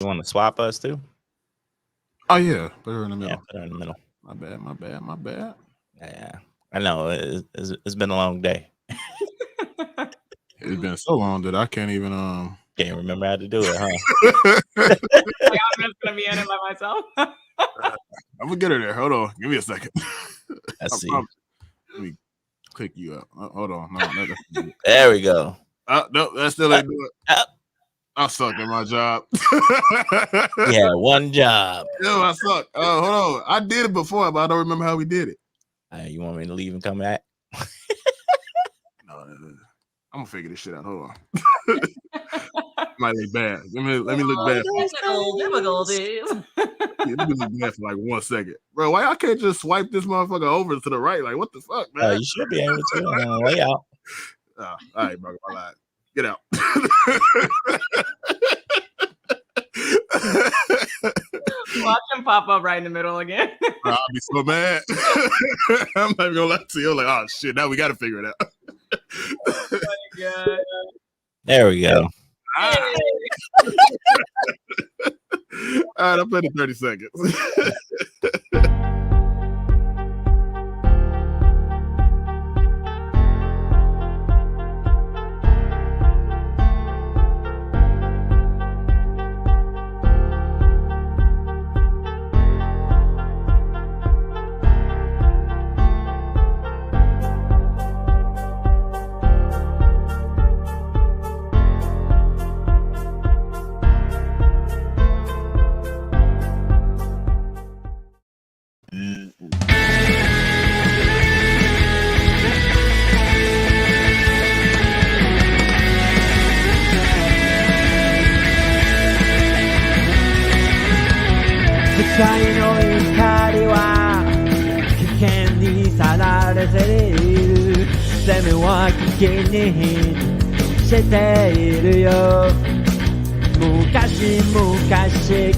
You want to swap us too? Oh yeah, put her in the Yeah, middle. put her in the middle. My bad, my bad, my bad. Yeah, I know it's been a long day. It's been so long that I can't even Can't remember how to do it, huh? Like, I'm just gonna be in it by myself. I'm gonna get her there. Hold on, give me a second. I see. Let me click you up. Hold on. No, There we go. No, that still ain't do it. I suck at my job. Yeah, one job. Yo, I suck. Hold on. I did it before, but I don't remember how we did it. You want me to leave and come back? No, I'm gonna figure this shit out. Hold on. Might look bad. Let me look bad. Difficulties. Let me look bad for like 1 second, bro. Why I can't just swipe this motherfucker over to the right? Like, what the fuck, man? You should be able to lay out. All right, bro. I lied. Get out. Watch him pop up right in the middle again. Bro, I'll be so mad. I'm not even gonna lie to you. I'm like, oh shit, now we gotta figure it out. Oh my God. There we go. All right, I'm playing 30 seconds.世界の怒りは危険にさられている生命は危険にしているよ昔々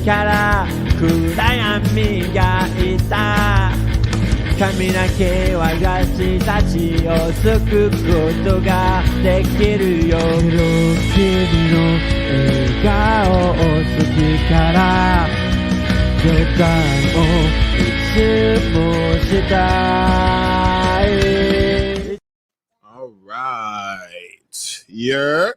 から暗闇がいた髪だけは私たちを救うことができるよ君の笑顔好きから冗談をいつもしたい All right. Yeah.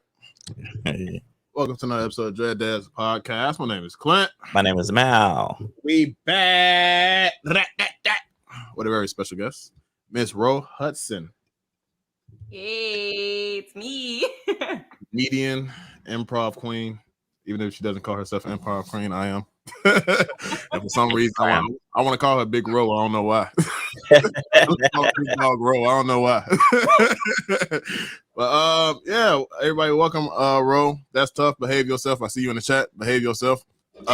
Welcome to another episode of Dread Dad's Podcast. My name is Clint. My name is Mal. We back. What a very special guest, Miss Rho Hudson. Hey, it's me. Comedian, improv queen. Even if she doesn't call herself improv queen, I am. And for some reason, I want to call her Big Rho. I don't know why. Big dog Rho. I don't know why. But yeah, everybody, welcome, Rho. That's tough. Behave yourself. I see you in the chat. Behave yourself. It's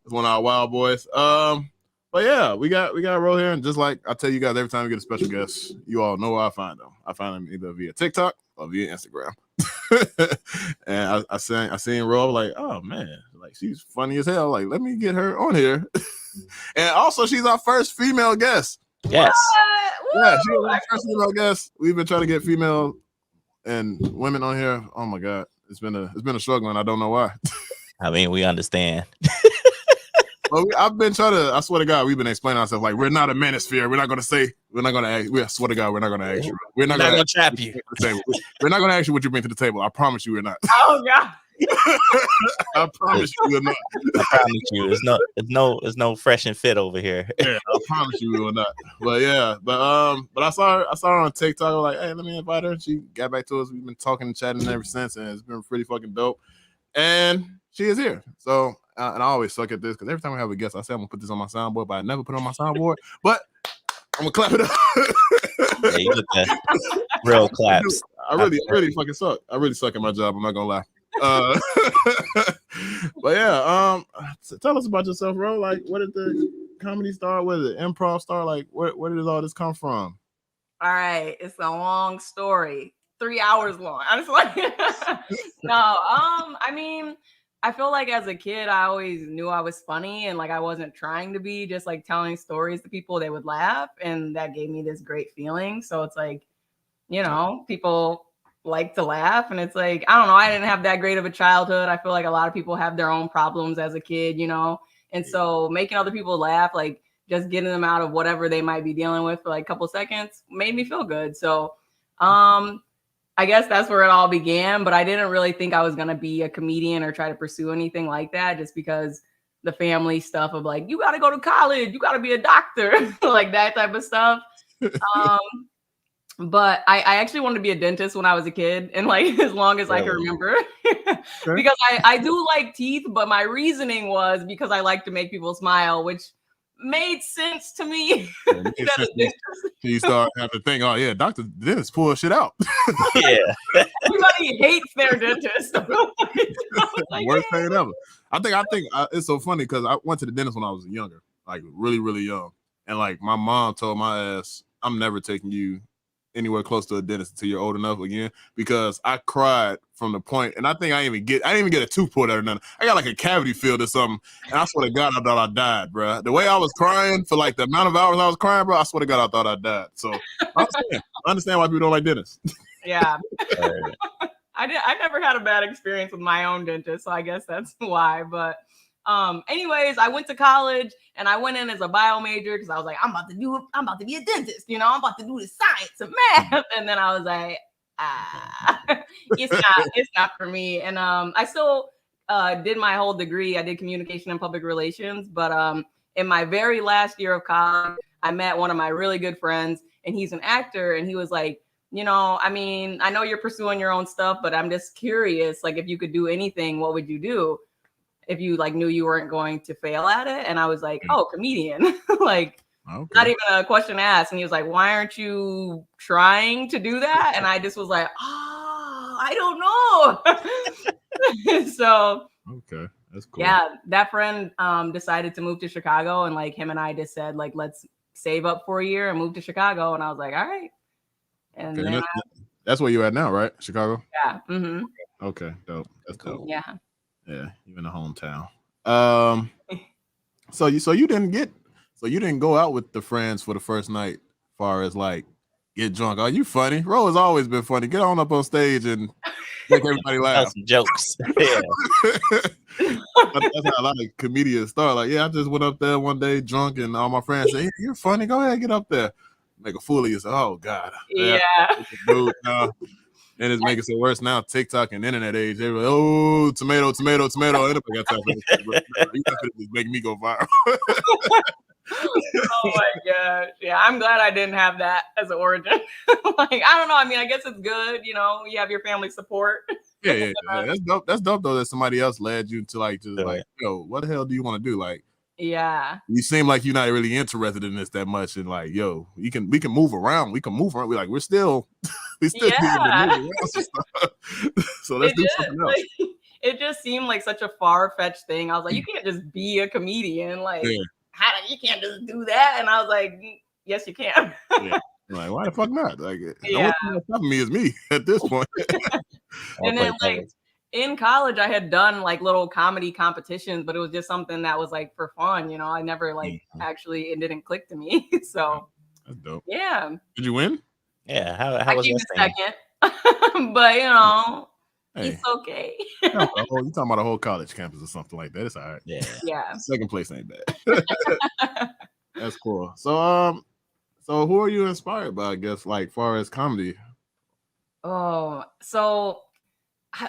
one of our wild boys. But yeah, we got Rho here, and just like I tell you guys every time we get a special guest, you all know where I find them. I find them either via TikTok or via Instagram. And I seen Rho, like, oh man, like she's funny as hell. Like, let me get her on here. And also, she's our first female guest. Yes. Yeah, she's our first female guest. We've been trying to get female and women on here. Oh my god, it's been a struggle, and I don't know why. I mean, we understand. Well, I've been trying to. I swear to God, we've been explaining ourselves like we're not a manosphere. We're not going to say. We're not going to ask. I swear to God, we're not going to ask you. We're not going to trap you. We're not going to ask you what you bring to the table. I promise you, we're not. Oh God. I promise you, we're not. I promise you, it's no fresh and fit over here. Yeah, I promise you, we will not. But yeah, but I saw her on TikTok. I was like, hey, let me invite her. She got back to us. We've been talking and chatting ever since, and it's been pretty fucking dope. And she is here. So, and I always suck at this because every time we have a guest, I say I'm gonna put this on my soundboard, but I never put it on my soundboard. But I'm gonna clap it up. Yeah, you look at real claps. I really fucking suck. I really suck at my job. I'm not gonna lie. But yeah, tell us about yourself, bro. Like, where did the comedy start? Where did the improv start? Like, where did all this come from? All right, it's a long story. 3 hours long. I'm just like, no. I mean, I feel like as a kid, I always knew I was funny, and like I wasn't trying to be, just like telling stories to people, they would laugh, and that gave me this great feeling. So it's like, you know, people like to laugh. And it's like, I don't know, I didn't have that great of a childhood. I feel like a lot of people have their own problems as a kid, you know? And so making other people laugh, like just getting them out of whatever they might be dealing with for like a couple seconds made me feel good. So I guess that's where it all began, but I didn't really think I was going to be a comedian or try to pursue anything like that, just because the family stuff of like, you got to go to college, you got to be a doctor, like that type of stuff. But I actually wanted to be a dentist when I was a kid, and like as long as I can remember, because I do like teeth, but my reasoning was because I like to make people smile, which made sense to me. You start having to think, oh yeah, Dr. Dennis pull shit out. Yeah. Everybody hates their dentist. Like, worst thing ever. I think it's so funny because I went to the dentist when I was younger, like really, really young. And like my mom told my ass, I'm never taking you anywhere close to a dentist until you're old enough again, because I cried from the point, and I think I didn't even get a tooth pulled out or nothing. I got like a cavity filled or something, and I swear to God, I thought I died, bro. The way I was crying for like the amount of hours I was crying, bro, I swear to God, I thought I died. So I understand why people don't like dentists. Yeah. I never had a bad experience with my own dentist, so I guess that's why. But anyways, I went to college and I went in as a bio major because I was like, I'm about to be a dentist, you know, I'm about to do the science and math. And then I was like, it's not for me. And I still did my whole degree. I did communication and public relations, but in my very last year of college, I met one of my really good friends, and he's an actor, and he was like, you know, I mean, I know you're pursuing your own stuff, but I'm just curious, like if you could do anything, what would you do if you like knew you weren't going to fail at it? And I was like, oh, comedian. Like, not even a question asked. And he was like, why aren't you trying to do that? And I just was like, I don't know. So okay, that's cool. Yeah, that friend decided to move to Chicago, and like him and I just said, like, let's save up for a year and move to Chicago. And I was like, all right. And then that's where you're at now, right? Chicago? Yeah. Mm-hmm. Okay, dope. That's cool. Yeah. Yeah, you're in the hometown. So you didn't go out with the friends for the first night, as far as like get drunk. Are you funny? Ro has always been funny. Get on up on stage and make everybody laugh. Some jokes. Yeah. That's how a lot of comedians start. Like, yeah, I just went up there one day drunk, and all my friends say, hey, you're funny. Go ahead, get up there. Make a fool of yourself. Oh God. Yeah. Dude, and it's making it worse now. TikTok and internet age. They're like, oh, tomato. Anybody got time for this? You got to just make me go viral. Oh my gosh. Yeah, I'm glad I didn't have that as an origin. Like, I don't know. I mean, I guess it's good, you know, you have your family support. Yeah. That's dope. That's dope though that somebody else led you to like just like, yo, what the hell do you want to do? Like, yeah, you seem like you're not really interested in this that much, and like, yo, we can move around. We're still yeah. move around. So let's do something else. Like, it just seemed like such a far-fetched thing. I was like, you can't just be a comedian. Like, you can't just do that. And I was like, yes, you can. Yeah. Like, why the fuck not? Like, the only thing that's stopping me is me at this point. And then like in college, I had done like little comedy competitions, but it was just something that was like for fun, you know. I never like actually, it didn't click to me. So that's dope. Yeah. Did you win? Yeah. How was that second? But you know, it's okay. You're talking about a whole college campus or something like that. It's all right. Yeah. Second place ain't bad. That's cool. So who are you inspired by, I guess, like far as comedy? Oh, so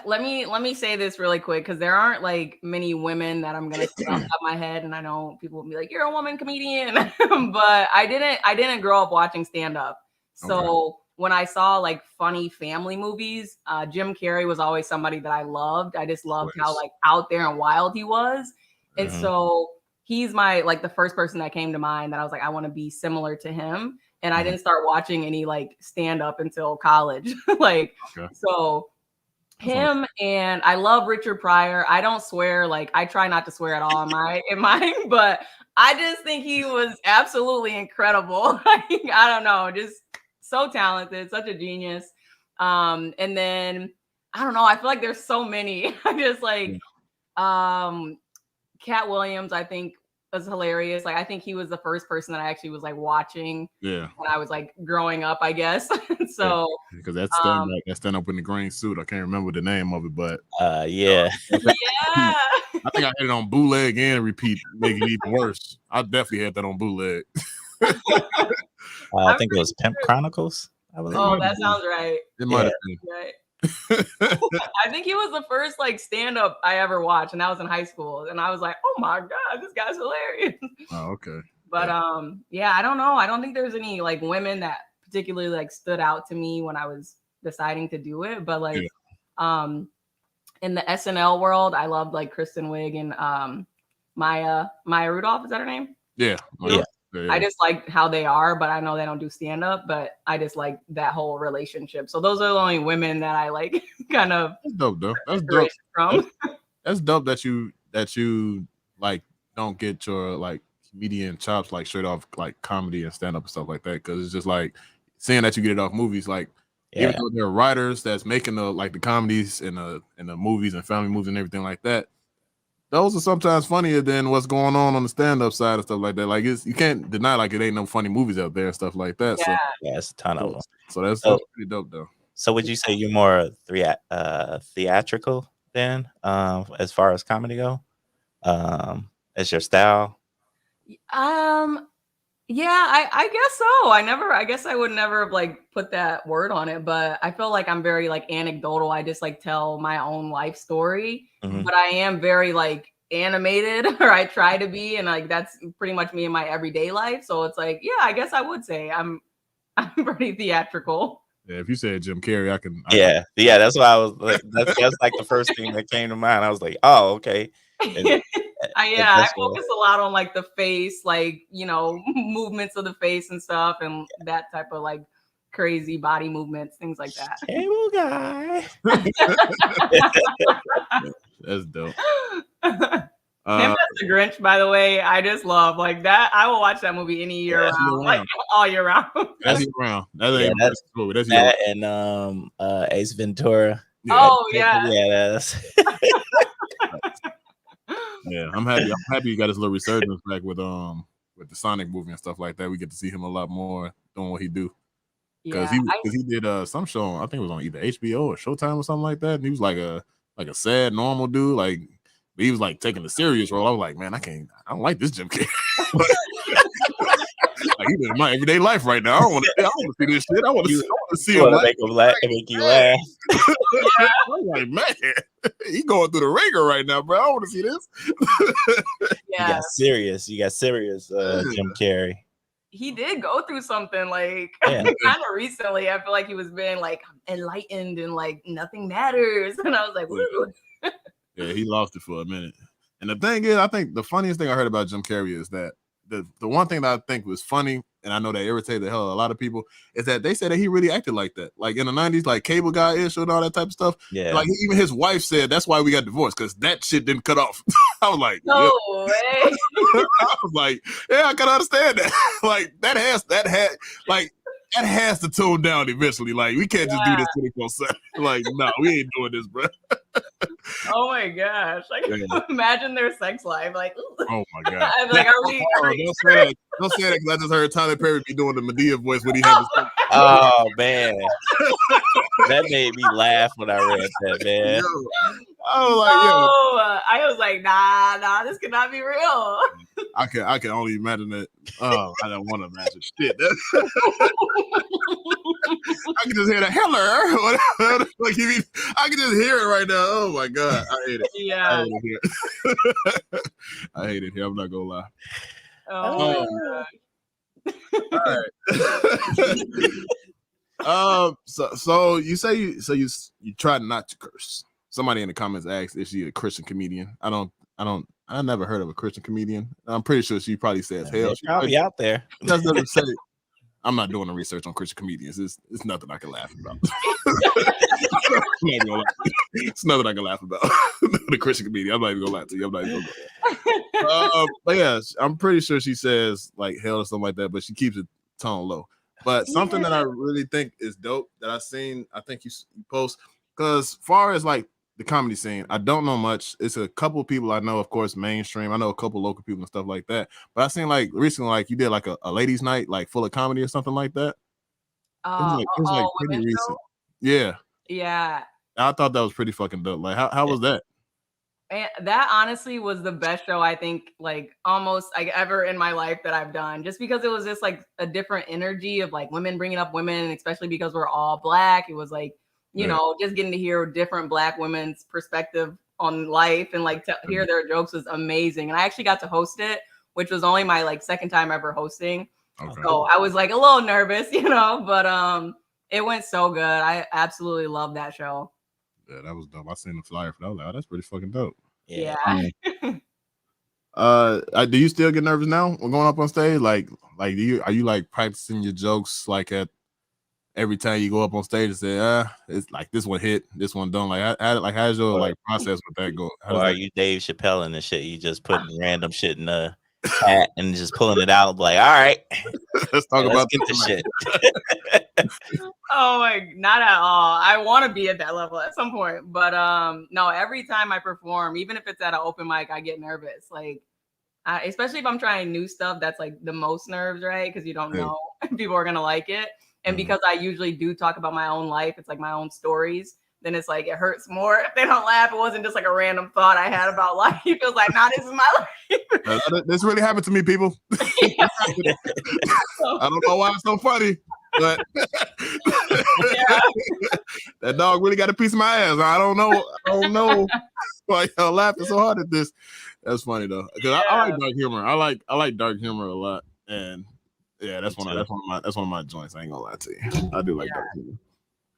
let me say this really quick, because there aren't like many women that I'm gonna say off the top of my head, and I know people will be like, you're a woman comedian. But I didn't grow up watching stand-up. So when I saw like funny family movies, Jim Carrey was always somebody that I loved. I just loved how like out there and wild he was. And so he's the first person that came to mind that I was like, I want to be similar to him. And I didn't start watching any like stand-up until college. So him, and I love Richard Pryor. I don't swear, like I try not to swear at all in mine, but I just think he was absolutely incredible. Like, I don't know, just so talented, such a genius. And then I don't know, I feel like there's so many. I just like Cat Williams, I think was hilarious. Like I think he was the first person that I actually was like watching Yeah, when I was like growing up, I guess. So because that stand up in the green suit. I can't remember the name of it, but Yeah. yeah. I think I had it on bootleg and repeat, make it even worse. I definitely had that on bootleg. I think it was Pimp Chronicles. I believe. Oh, that sounds right. It might have been. Right. I think he was the first like stand-up I ever watched, and I was in high school, and I was like, oh my god, this guy's hilarious. Oh, okay. But yeah, I don't know. I don't think there's any like women that particularly like stood out to me when I was deciding to do it. But like in the SNL world, I loved like Kristen Wiig and Maya Rudolph, is that her name? Yeah. Yeah. I just like how they are, but I know they don't do stand up, but I just like that whole relationship. So those are the only women that I like kind of That's dope though. That's dope. From. That's dope that you like don't get your like comedian chops like straight off like comedy and stand up and stuff like that, because it's just like seeing that you get it off movies, like even though there are writers that's making the like the comedies and the movies and family movies and everything like that, those are sometimes funnier than what's going on the stand-up side and stuff like that. Like you can't deny like it ain't no funny movies out there and stuff like that. Yeah. So it's a ton of them. So that's pretty dope though. So would you say you're more theatrical then, as far as comedy go? As your style? Yeah, I guess so. I guess I would never have like put that word on it, but I feel like I'm very like anecdotal. I just like tell my own life story, but I am very like animated, or I try to be, and like that's pretty much me in my everyday life. So it's like, yeah, I guess I would say I'm pretty theatrical. Yeah, if you said Jim Carrey, I can. Yeah, that's why I was like, that's like the first thing that came to mind. I was like, oh, okay. I focus a lot on like the face, like, you know, movements of the face and stuff, and that type of like crazy body movements, things like that. Cable guy. That's dope. Him as the Grinch, by the way, I just love like that. I will watch that movie any year round, like all year round. That's year round. That's that and Ace Ventura. Yeah. Oh yeah. That's yeah, I'm happy you got his little resurgence back with the Sonic movie and stuff like that. We get to see him a lot more doing what he do. Because he did some show, I think it was on either HBO or Showtime or something like that. And he was like a sad normal dude, like he was like taking a serious role. I was like, man, I don't like this Jim Carrey. Like he's in my everyday life right now. I don't want to see this shit. I want to see him make you laugh. I'm like, man, he going through the ringer right now, bro. I want to see this. You got serious Jim Carrey. He did go through something like kind of recently. I feel like he was being like enlightened and like nothing matters. And I was like, woo. Yeah, he lost it for a minute. And the thing is, I think the funniest thing I heard about Jim Carrey is that the one thing that I think was funny, and I know that irritated the hell out of a lot of people, is that they said that he really acted like that. Like in the 90s, like Cable Guy ish and all that type of stuff. Yeah. Like even his wife said that's why we got divorced, because that shit didn't cut off. I was like, no way. I was like, yeah, I can understand that. Like that has to tone down eventually. Like we can't just do this 24/7. Like, no, we ain't doing this, bro. Oh my gosh! Like, imagine their sex life. Like, oh my god! I'm like, are we? Don't say that because I just heard Tyler Perry be doing the Medea voice when he had this. Oh man, that made me laugh when I read that, man. I was like, nah, this cannot be real. I can only imagine that. Oh, I don't want to imagine shit. I can just hear the Heller. Like I can just hear it right now. Oh my god, I hate it. Yeah, I hate it here. I'm not gonna lie. Oh. All right. So you say you try not to curse. Somebody in the comments asked if she a Christian comedian. I never heard of a Christian comedian. I'm pretty sure she probably says hell. She probably out there. That doesn't say. I'm not doing the research on Christian comedians. It's nothing I can laugh about. It's nothing I can laugh about. The Christian comedian. I'm not even gonna lie to you. I'm not even gonna but yeah, I'm pretty sure she says like hell or something like that, but she keeps it tone low. But something that I really think is dope that I think you post, because far as like the comedy scene. I don't know much. It's a couple people I know, of course, mainstream. I know a couple local people and stuff like that. But I seen like recently, like you did like a ladies' night, like full of comedy or something like that. It was like pretty women's recent. show? Yeah, Yeah. I thought that was pretty fucking dope. Like, how was that? And that honestly was the best show I think like almost like ever in my life that I've done, just because it was just like a different energy of like women bringing up women, especially because we're all Black. It was like, you know, just getting to hear different Black women's perspective on life and like to hear their jokes was amazing. And I actually got to host it, which was only my like second time ever hosting. Okay. So I was like a little nervous, you know, but it went so good. I absolutely love that show. Yeah, that was dope. I seen the flyer for that. I was like, oh, that's pretty fucking dope. Yeah. Do you still get nervous now when going up on stage? Like are you like practicing your jokes like at every time you go up on stage and say, it's like this one hit, this one don't? Like, how's your like process with that go? Or are you Dave Chappelle and the shit? You just putting random shit in the hat and just pulling it out, like, all right, let's talk about get this shit. Oh my, not at all. I want to be at that level at some point, but no. Every time I perform, even if it's at an open mic, I get nervous. Like, especially if I'm trying new stuff, that's like the most nerves, right? Because you don't know if people are gonna like it, and because I usually do talk about my own life, it's like my own stories. Then it's like it hurts more if they don't laugh. It wasn't just like a random thought I had about life. It was like, nah, this is my life. This really happened to me, people. I don't know why it's so funny, but that dog really got a piece of my ass. I don't know why y'all laughing so hard at this. That's funny though, because I like dark humor. I like dark humor a lot, and yeah, that's one of my joints. I ain't gonna lie to you. I do like dark humor.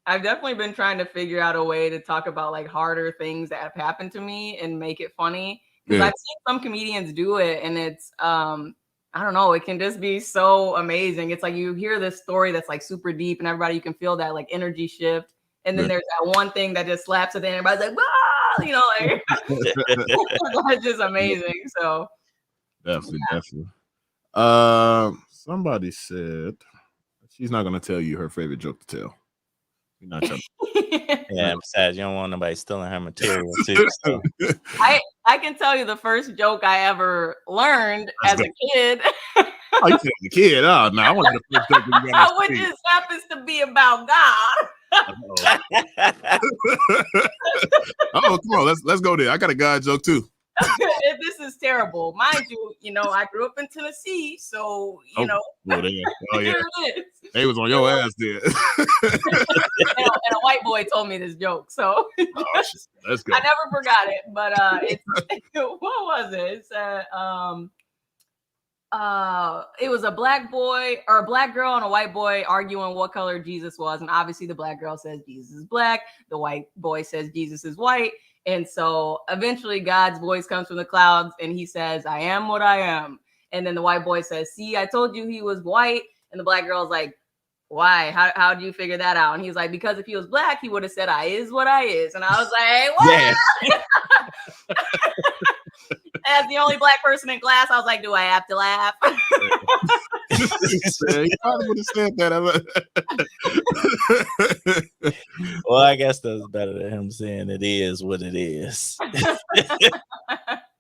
I've definitely been trying to figure out a way to talk about like harder things that have happened to me and make it funny. Because I've seen some comedians do it, and it's I don't know, it can just be so amazing. It's like you hear this story that's like super deep, and everybody, you can feel that like energy shift. And then there's that one thing that just slaps at the end, and everybody's like, ah! You know, like that's just amazing. So definitely. Somebody said she's not gonna tell you her favorite joke to tell. Not yeah, besides, you don't want nobody stealing her material too. So. I can tell you the first joke I ever learned as a kid. Oh, you said as a kid? Oh, no, I want the first joke you got. Which just happens to be about God. Oh, come on, let's go there. I got a God joke too. This is terrible, mind you. You know, I grew up in Tennessee, so you know. Oh yeah, here it is. They was on your ass there. and a white boy told me this joke, so that's good. I never forgot it. But what was it? It said it was a black boy or a black girl and a white boy arguing what color Jesus was, and obviously the black girl says Jesus is black, the white boy says Jesus is white. And so eventually God's voice comes from the clouds and he says, I am what I am. And then the white boy says, see, I told you he was white. And the black girl's like, why? How do you figure that out? And he's like, because if he was black, he would have said, I is what I is. And I was like, what? Yeah. As the only black person in class, I was like, do I have to laugh? You probably would have said that. Well, I guess that's better than him saying it is what it is.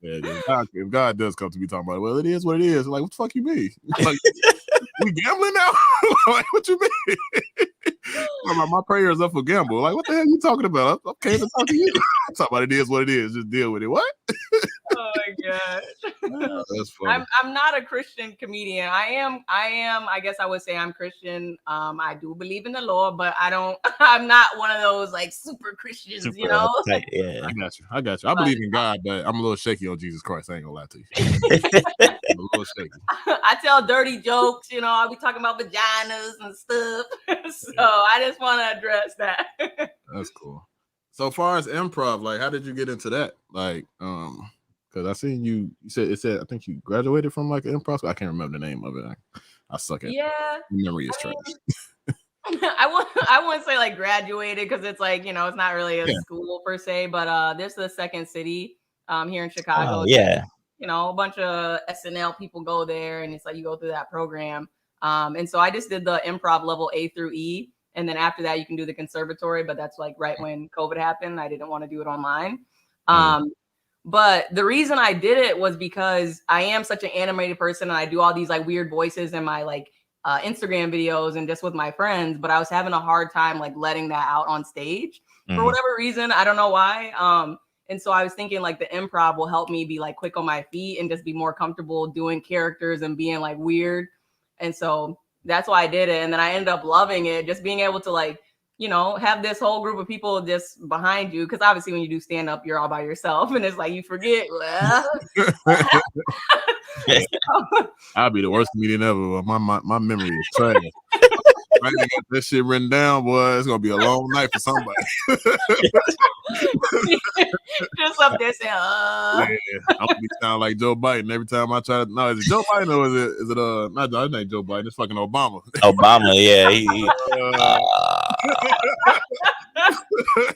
If God does come to me talking about, well, it is what it is. Like, what the fuck you mean? Like, we gambling now? Like, what you mean? My prayer is up for gamble. Like, what the hell are you talking about? I can't even talk to you. I'm talking about it is what it is. Just deal with it. What? Oh my gosh. That's funny. I'm not a Christian comedian. I am, I guess I would say I'm Christian. I do believe in the Lord, but I'm not one of those like super Christians, you know? Yeah. I got you. I believe in God, but I'm a little shaky on Jesus Christ. I ain't gonna lie to you. I'm a little shaky. I tell dirty jokes, you know, I'll be talking about vaginas and stuff. So I just want to address that. That's cool. So far as improv, like, how did you get into that? Like, because I seen you said I think you graduated from like an improv school. I can't remember the name of it. I suck at it. Yeah. Memory is trash. I wouldn't say like graduated because it's like, you know, it's not really a school per se, but this is the second city here in Chicago. Oh, yeah. You know, a bunch of SNL people go there and it's like you go through that program. And so I just did the improv level A through E. And then after that, you can do the conservatory, but that's like right when COVID happened. I didn't want to do it online. But the reason I did it was because I am such an animated person and I do all these like weird voices in my like Instagram videos and just with my friends, but I was having a hard time like letting that out on stage for whatever reason. I don't know why. And so I was thinking like the improv will help me be like quick on my feet and just be more comfortable doing characters and being like weird. And so that's why I did it. And then I ended up loving it, just being able to like, you know, have this whole group of people just behind you. Cause obviously when you do stand up, you're all by yourself and it's like, you forget. I'll be the worst comedian ever. My memory is trash. I ain't got this shit written down, boy. It's gonna be a long night for somebody. Just up there saying, Yeah, I'm gonna be sound like Joe Biden every time I try to. No, is it Joe Biden or is it not? His name Joe Biden. It's fucking Obama. Obama, yeah.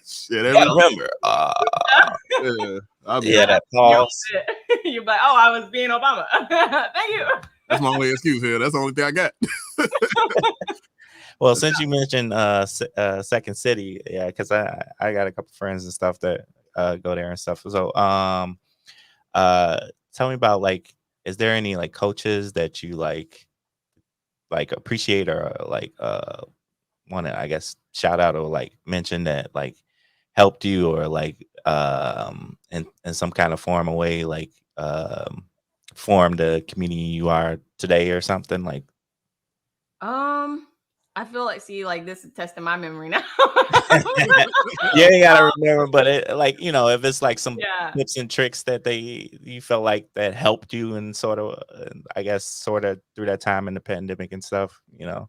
Shit, I remember. That pause. You're like, oh, I was being Obama. Thank you. That's my only excuse here. That's the only thing I got. Well, since you mentioned Second City, yeah, because I got a couple friends and stuff that go there and stuff. So tell me about like, is there any like coaches that you like appreciate or like want to, I guess, shout out or like mention that like helped you or like in some kind of form or way like formed the community you are today or something like? I feel like, see, like this is testing my memory now. Yeah, you gotta remember, but it, like, you know, if it's like some tips and tricks that you felt like that helped you and sort of, I guess, sort of through that time in the pandemic and stuff, you know.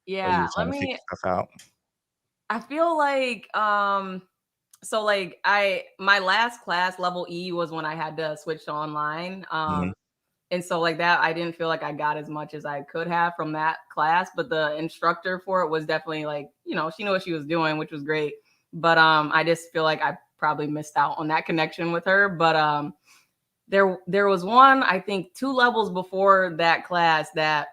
Yeah, let me. Stuff out. I feel like, so like my last class, level E, was when I had to switch to online. And so like that, I didn't feel like I got as much as I could have from that class, but the instructor for it was definitely like, you know, she knew what she was doing, which was great. But I just feel like I probably missed out on that connection with her. But there was one, I think 2 levels before that class that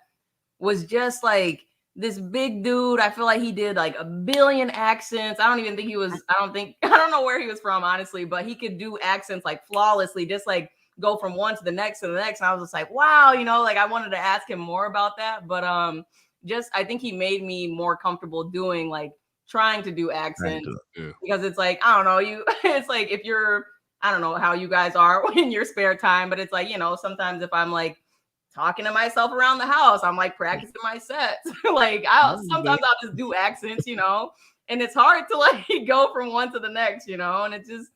was just like this big dude. I feel like he did like a billion accents. I don't know where he was from, honestly, but he could do accents like flawlessly, just like go from one to the next and the next. And I was just like, wow, you know, like I wanted to ask him more about that. But I think he made me more comfortable doing like trying to do accents because it's like, I don't know, it's like if you're, I don't know how you guys are in your spare time, but it's like, you know, sometimes if I'm like talking to myself around the house, I'm like practicing my sets. Like sometimes I'll just do accents, you know, and it's hard to like go from one to the next, you know, and it's just,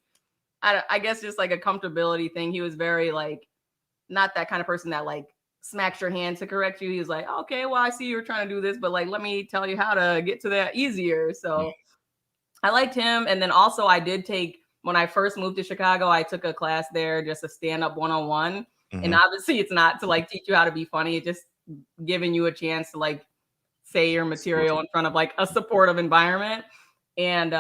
I guess just like a comfortability thing. He was very like, not that kind of person that like smacks your hand to correct you. He was like, okay, well, I see you're trying to do this, but like, let me tell you how to get to that easier. So I liked him. And then also I did take, when I first moved to Chicago, I took a class there, just a stand-up 101. And obviously it's not to like teach you how to be funny. It's just giving you a chance to like say your material in front of like a supportive environment. And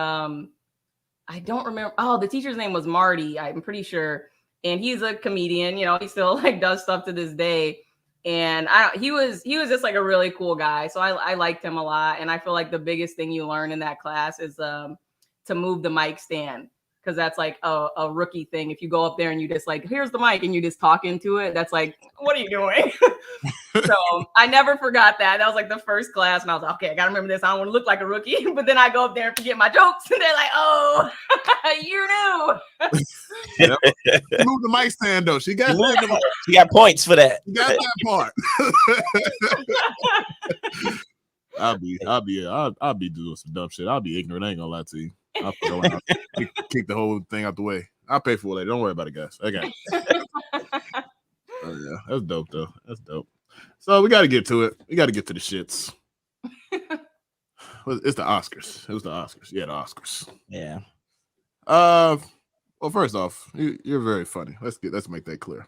I don't remember. Oh, the teacher's name was Marty, I'm pretty sure. And he's a comedian, you know, he still like does stuff to this day. And he was just like a really cool guy. So I liked him a lot. And I feel like the biggest thing you learn in that class is to move the mic stand. Because that's like a rookie thing. If you go up there and you just like, here's the mic and you just talk into it, that's like, what are you doing? So I never forgot that. That was like the first class. And I was like, okay, I got to remember this. I don't want to look like a rookie. But then I go up there and forget my jokes. And they're like, oh, you knew. Move the mic stand though. She got points for that. She got that part. I'll be doing some dumb shit. I'll be ignorant. I ain't gonna lie to you. I'll kick the whole thing out the way. I'll pay for it later. Don't worry about it, guys. Okay. Oh yeah, that's dope though. That's dope. So we got to get to it. We got to get to the shits. It's the Oscars. It was the Oscars. Yeah, the Oscars. Yeah. Well, first off, you're very funny. Let's make that clear.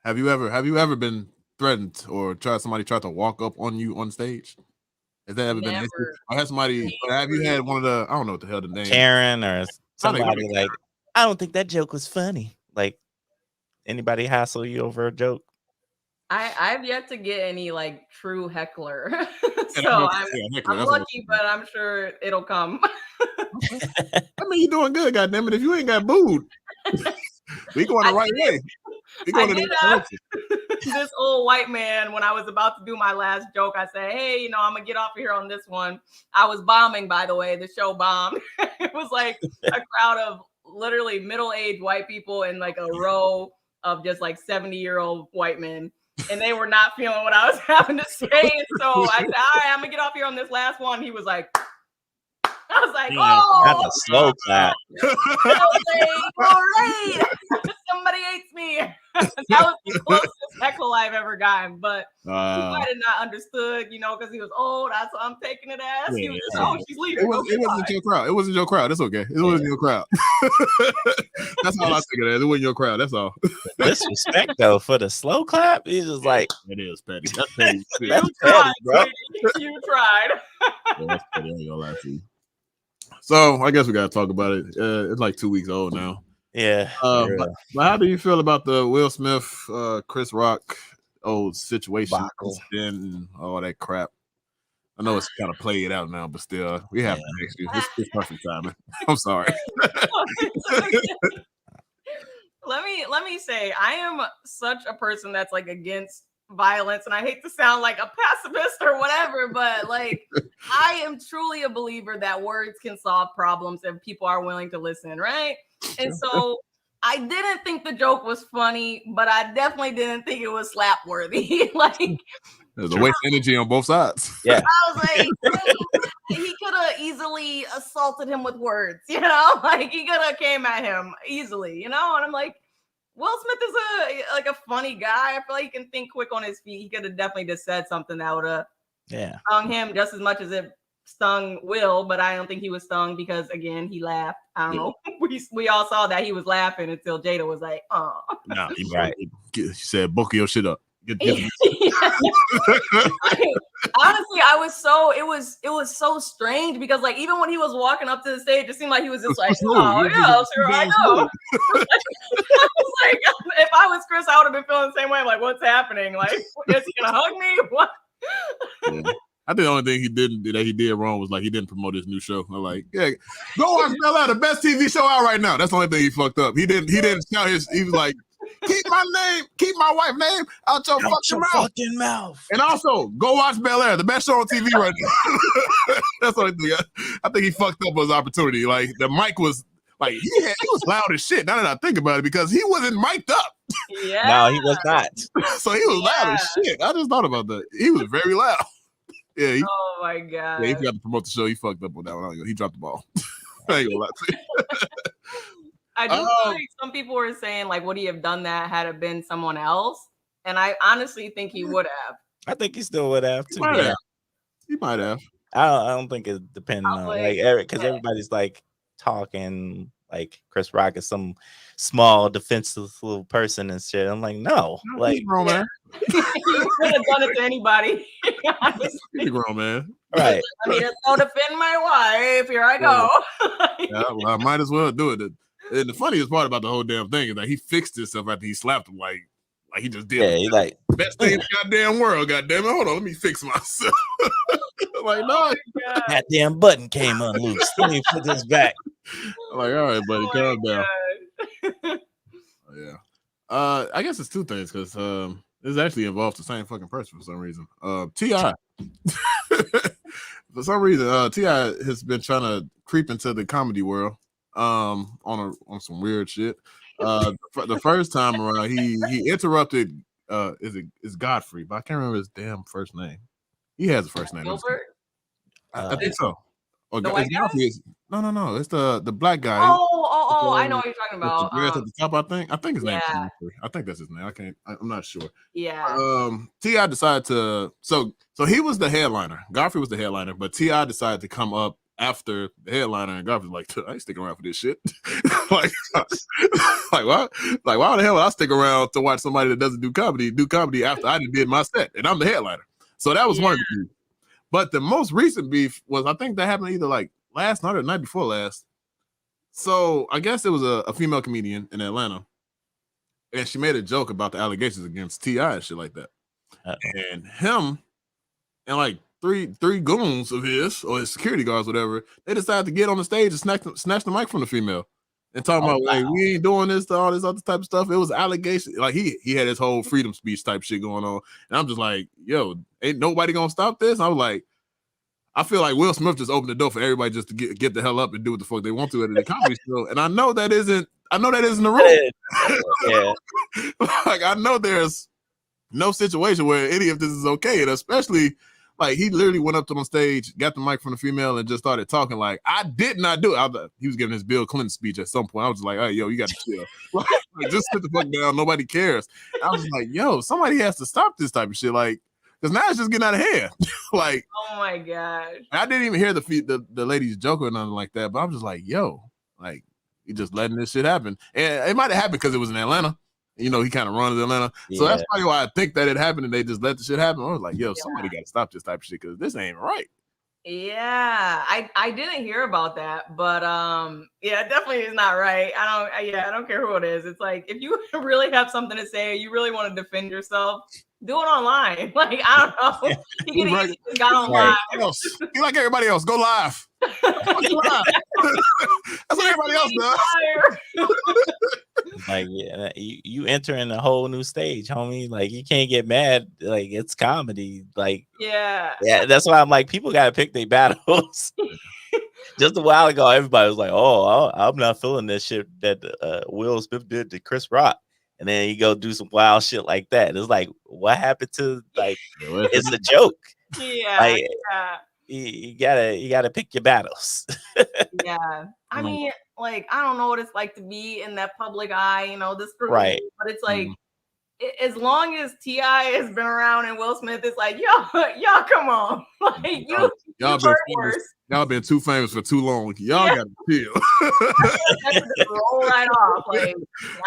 Have you ever been threatened or somebody tried to walk up on you on stage? Has that ever been an issue? Or have you had one of the, I don't know what the hell the name, Karen or somebody like, I don't think that joke was funny. Like, anybody hassle you over a joke? I've yet to get any like true heckler. So I'm lucky, but I'm sure it'll come. I mean, you're doing good, goddammit. If you ain't got booed, we going the right way. We going in the right direction. This old white man, when I was about to do my last joke, I said, hey, I'm gonna get off of here on this one. I was bombing, by the way. The show bombed. It was like a crowd of literally middle-aged white people and like a row of just like 70-year-old white men. And they were not feeling what I was having to say. And so I said, all right, I'm gonna get off here on this last one. He was like, I was like, That's a slow clap. I was like, all right, somebody hates me. That was the closest heckle I've ever gotten, but he might have not understood, because he was old. That's what I'm taking it as. He was like, oh, she's leaving. It wasn't your crowd. It wasn't your crowd. That's okay. It wasn't your crowd. That's all I think of it. It wasn't your crowd. That's all. Disrespect though for the slow clap. He's just like, it is petty. That's petty. You tried, bro. You tried. Yeah, that's petty. I ain't gonna lie to you. So I guess we gotta talk about it. It's like 2 weeks old now. Yeah. But how do you feel about the Will Smith, Chris Rock old situation and all that crap? I know it's kind of played out now, but still, we have to ask you. It's perfect timing. I'm sorry. Let me say, I am such a person that's like against violence, and I hate to sound like a pacifist or whatever, but like I am truly a believer that words can solve problems if people are willing to listen, right? And so I didn't think the joke was funny, but I definitely didn't think it was slap worthy. Like there's a waste of energy on both sides. Yeah, I was like, he could have easily assaulted him with words, like he could have came at him easily, and I'm like, Will Smith is a funny guy. I feel like he can think quick on his feet. He could have definitely just said something that would have stung him just as much as it stung Will, but I don't think he was stung because again he laughed. I don't know. We all saw that he was laughing until Jada was like, "Oh." No, he's right. She said, "Book your shit up." Honestly, it was so strange because like even when he was walking up to the stage, it seemed like he was just like, oh yeah, sure, I know. I was like, if I was Chris, I would have been feeling the same way. Like, what's happening? Like, is he gonna hug me? What? Yeah. I think the only thing he did wrong was like he didn't promote his new show. I'm like, yeah, go watch Bel Air, the best TV show out right now. That's the only thing he fucked up. He didn't shout his. He was like, keep my wife's name out your fucking mouth. And also, go watch Bel Air, the best show on TV right now. That's the only thing. I think he fucked up his opportunity. Like the mic was like he was loud as shit. Now that I think about it, because he wasn't mic'd up. Yeah. No, he was not. So he was loud as shit. I just thought about that. He was very loud. Yeah. Oh my god. Yeah, he got to promote the show. He fucked up on that one. He dropped the ball. I ain't gonna lie to you. I do feel like some people were saying, like, would he have done that had it been someone else? And I honestly think he would have. I think he still would have too. He might have. I don't think it's depending on like Eric, because everybody's like talking like Chris Rock is some small defensive little person and shit. I'm like, no, like he's grown man. He could have done it to anybody. He's a grown man. Right. I mean, let's go defend my wife. Here I go. Yeah, well, I might as well do it. And the funniest part about the whole damn thing is that he fixed himself after he slapped him, like he just did. Yeah, he like best thing in the goddamn world. Goddamn it! Hold on, let me fix myself. Like no, that damn button came unloosed. Let me put this back. I'm like, all right, buddy, calm down. Yeah. I guess it's two things because this actually involves the same fucking person for some reason. T.I. For some reason, T.I. has been trying to creep into the comedy world. On some weird shit. The first time around, he interrupted. Is Godfrey, but I can't remember his damn first name. He has a first name. Gilbert? I think so. Or the Godfrey is no. It's the black guy. Oh! I know what you're talking about. At the top, I think his name. Yeah. I think that's his name. I'm not sure. Yeah. T.I. decided to. So he was the headliner. Godfrey was the headliner, but T.I. decided to come up after the headliner, and Godfrey's like, I ain't sticking around for this shit. like what? Like, why the hell would I stick around to watch somebody that doesn't do comedy after I did my set and I'm the headliner? So that was one of the beef. But the most recent beef was, I think that happened either like last night or the night before last. So I guess it was a female comedian in Atlanta, and she made a joke about the allegations against T.I. and shit like that. And him and like three goons of his or his security guards, whatever. They decided to get on the stage and snatch the mic from the female and talking about like we ain't doing this to all this other type of stuff. It was allegation. Like he had his whole freedom speech type shit going on, and I'm just like, yo, ain't nobody gonna stop this. I was like, I feel like Will Smith just opened the door for everybody just to get the hell up and do what the fuck they want to at the comedy show, and I know that isn't the rule. Yeah. Like I know there's no situation where any of this is okay, and especially like he literally went up to the stage, got the mic from the female, and just started talking. Like I did not do it. He was giving his Bill Clinton speech at some point. I was just like, "Hey, yo, you got to chill. Like, just sit the fuck down. Nobody cares." I was like, "Yo, somebody has to stop this type of shit." Like, because now it's just getting out of hand. Like, oh my gosh, I didn't even hear the lady's joke or nothing like that. But I'm just like, "Yo, like, you just letting this shit happen." And it might have happened because it was in Atlanta. You know, he kind of runs Atlanta. Yeah. So that's probably why I think that it happened and they just let the shit happen. I was like, yo, somebody got to stop this type of shit because this ain't right. Yeah, I didn't hear about that, but yeah, it definitely is not right. I don't care who it is. It's like if you really have something to say, you really want to defend yourself, do it online. Like I don't know, he could have just got online. Be like everybody else, go live. That's what everybody else does. Like you entering a whole new stage, homie. Like you can't get mad. Like it's comedy. Like yeah. That's why I'm like, people gotta pick their battles. Just a while ago, everybody was like, "Oh, I'm not feeling this shit that Will Smith did to Chris Rock," and then you go do some wild shit like that. It's like, what happened to like? It's a joke. Yeah. Like, you gotta pick your battles. Yeah, I mean, like I don't know what it's like to be in that public eye, you know, this right? But it's like, as long as T.I. has been around and Will Smith is like, y'all, come on, like y'all been too famous for too long. Y'all gotta chill. Just roll right off, like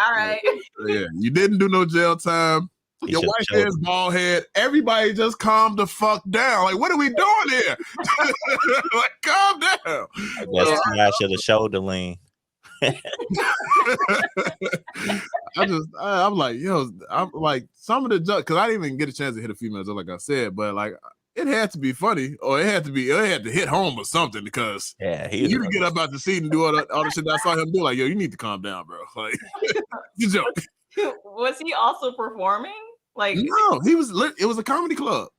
all right. Yeah, you didn't do no jail time. Your white hair's bald head. Everybody just calm the fuck down. Like, what are we doing here? Like, calm down. I guess I should have shoulder lean. I'm like, yo, I'm like some of the jokes because I didn't even get a chance to hit a female joke, like I said, but like it had to be funny or it had to hit home or something because you can get up out the seat and do all the shit that I saw him do. Like, yo, you need to calm down, bro. Like, you joke. Was he also performing? Like, no, he was. It was a comedy club.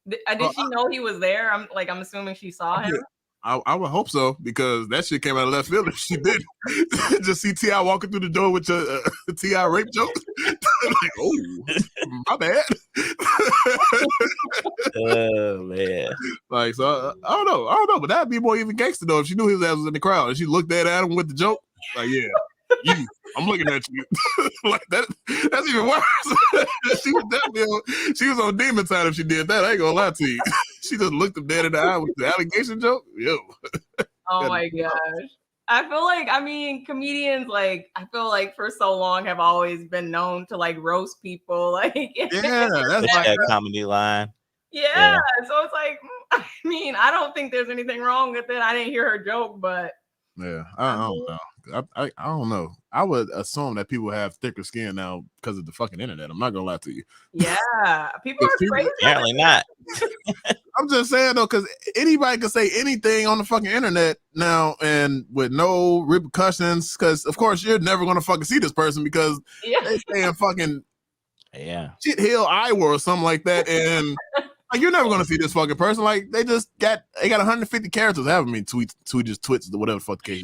Did she know he was there? I'm assuming she saw him. I would hope so because that shit came out of left field. If she did, just see T.I. walking through the door with your T.I. rape joke. Like, oh, my bad. Oh man. Like, so I don't know, but that'd be more even gangster though if she knew his ass was in the crowd and she looked at him with the joke. Like, yeah. I'm looking at you. Like that's even worse. She was on demon time if she did that. I ain't gonna lie to you. She just looked him dead in the eye with the allegation joke. Yo. Oh my gosh. I feel like, I mean, comedians, like, I feel like for so long have always been known to like roast people. Like, yeah, that's like that comedy line. Yeah. So it's like, I mean, I don't think there's anything wrong with it. I didn't hear her joke, but yeah, I don't know. I don't know. I would assume that people have thicker skin now because of the fucking internet. I'm not gonna lie to you. Yeah, people are crazy. Apparently not. I'm just saying though, because anybody can say anything on the fucking internet now, and with no repercussions. Because of course you're never gonna fucking see this person because they stay in fucking shit hill, Iowa or something like that, and. Like you're never gonna see this fucking person. Like they got 150 characters. I haven't been tweets or whatever the fuck the case.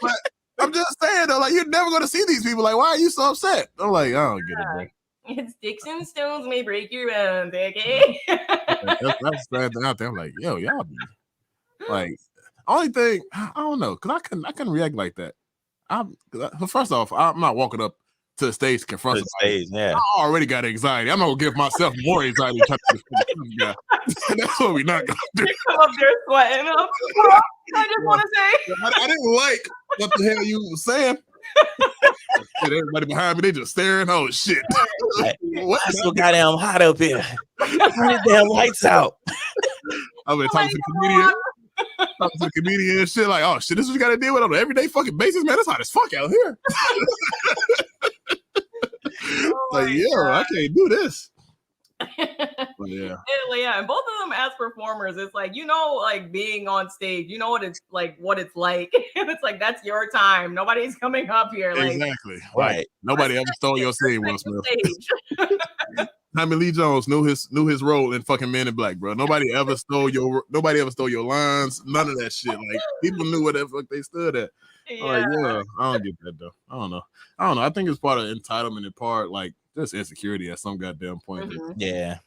But I'm just saying though, like you're never gonna see these people. Like, why are you so upset? I'm like, I don't get it, bro. It's sticks and stones may break your bones, okay? That's the sad thing out there. I'm like, yo, y'all be like, only thing I don't know, cause I couldn't react like that. First off, I'm not walking up to the stage to confront somebody. I already got anxiety. I'm not gonna give myself more anxiety. That's what we're not gonna do. Come up there sweating. I just want to say, I didn't like what the hell you were saying. And everybody behind me, they just staring. Oh shit! What's so goddamn hot up here? Turn the damn lights out. I've been talking to the comedian. Talking to the comedian and shit, like, oh shit, this is what you gotta deal with on an everyday fucking basis, man. It's hot as fuck out here. Like, yo, I can't do this. But yeah. Yeah, and both of them as performers, it's like, like being on stage, what it's like, and it's like, that's your time. Nobody's coming up here. Like, Exactly. Like Right. nobody ever stole your scene, Will respect Smith. the stage. Tommy Lee Jones knew his role in fucking Men in Black, bro. Nobody ever stole your lines. None of that shit. Like people knew what the fuck they stood at. Like, yeah, I don't get that though. I don't know. I think it's part of entitlement and part like just insecurity at some goddamn point. Mhm. Yeah.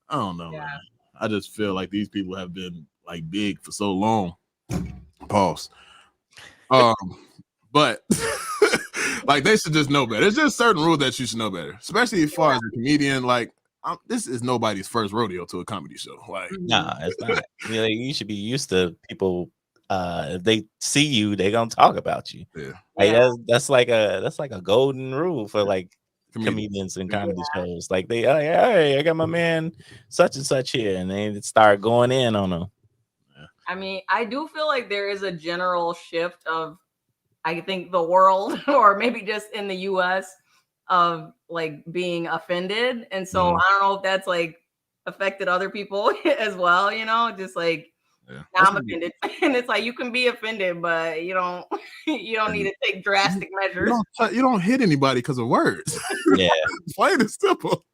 I don't know, Yeah. man. I just feel like these people have been like big for so long. Pause. But like they should just know better. There's just certain rules that you should know better, especially as far as a comedian. Like this is nobody's first rodeo to a comedy show. Like, Nah, it's not. You should be used to people. If they see you, they gonna talk about you. yeah, Like that's like a golden rule for like comedians and comedy shows. Like hey, I got my man such and such here, and they start going in on them. I mean, I do feel like there is a general shift of, I think, the world, or maybe just in the US, of like being offended. And so I don't know if that's like affected other people as well, just like, now I'm offended. And it's like, you can be offended, but you don't need to take drastic measures. You don't hit anybody because of words. Yeah. Plain and simple.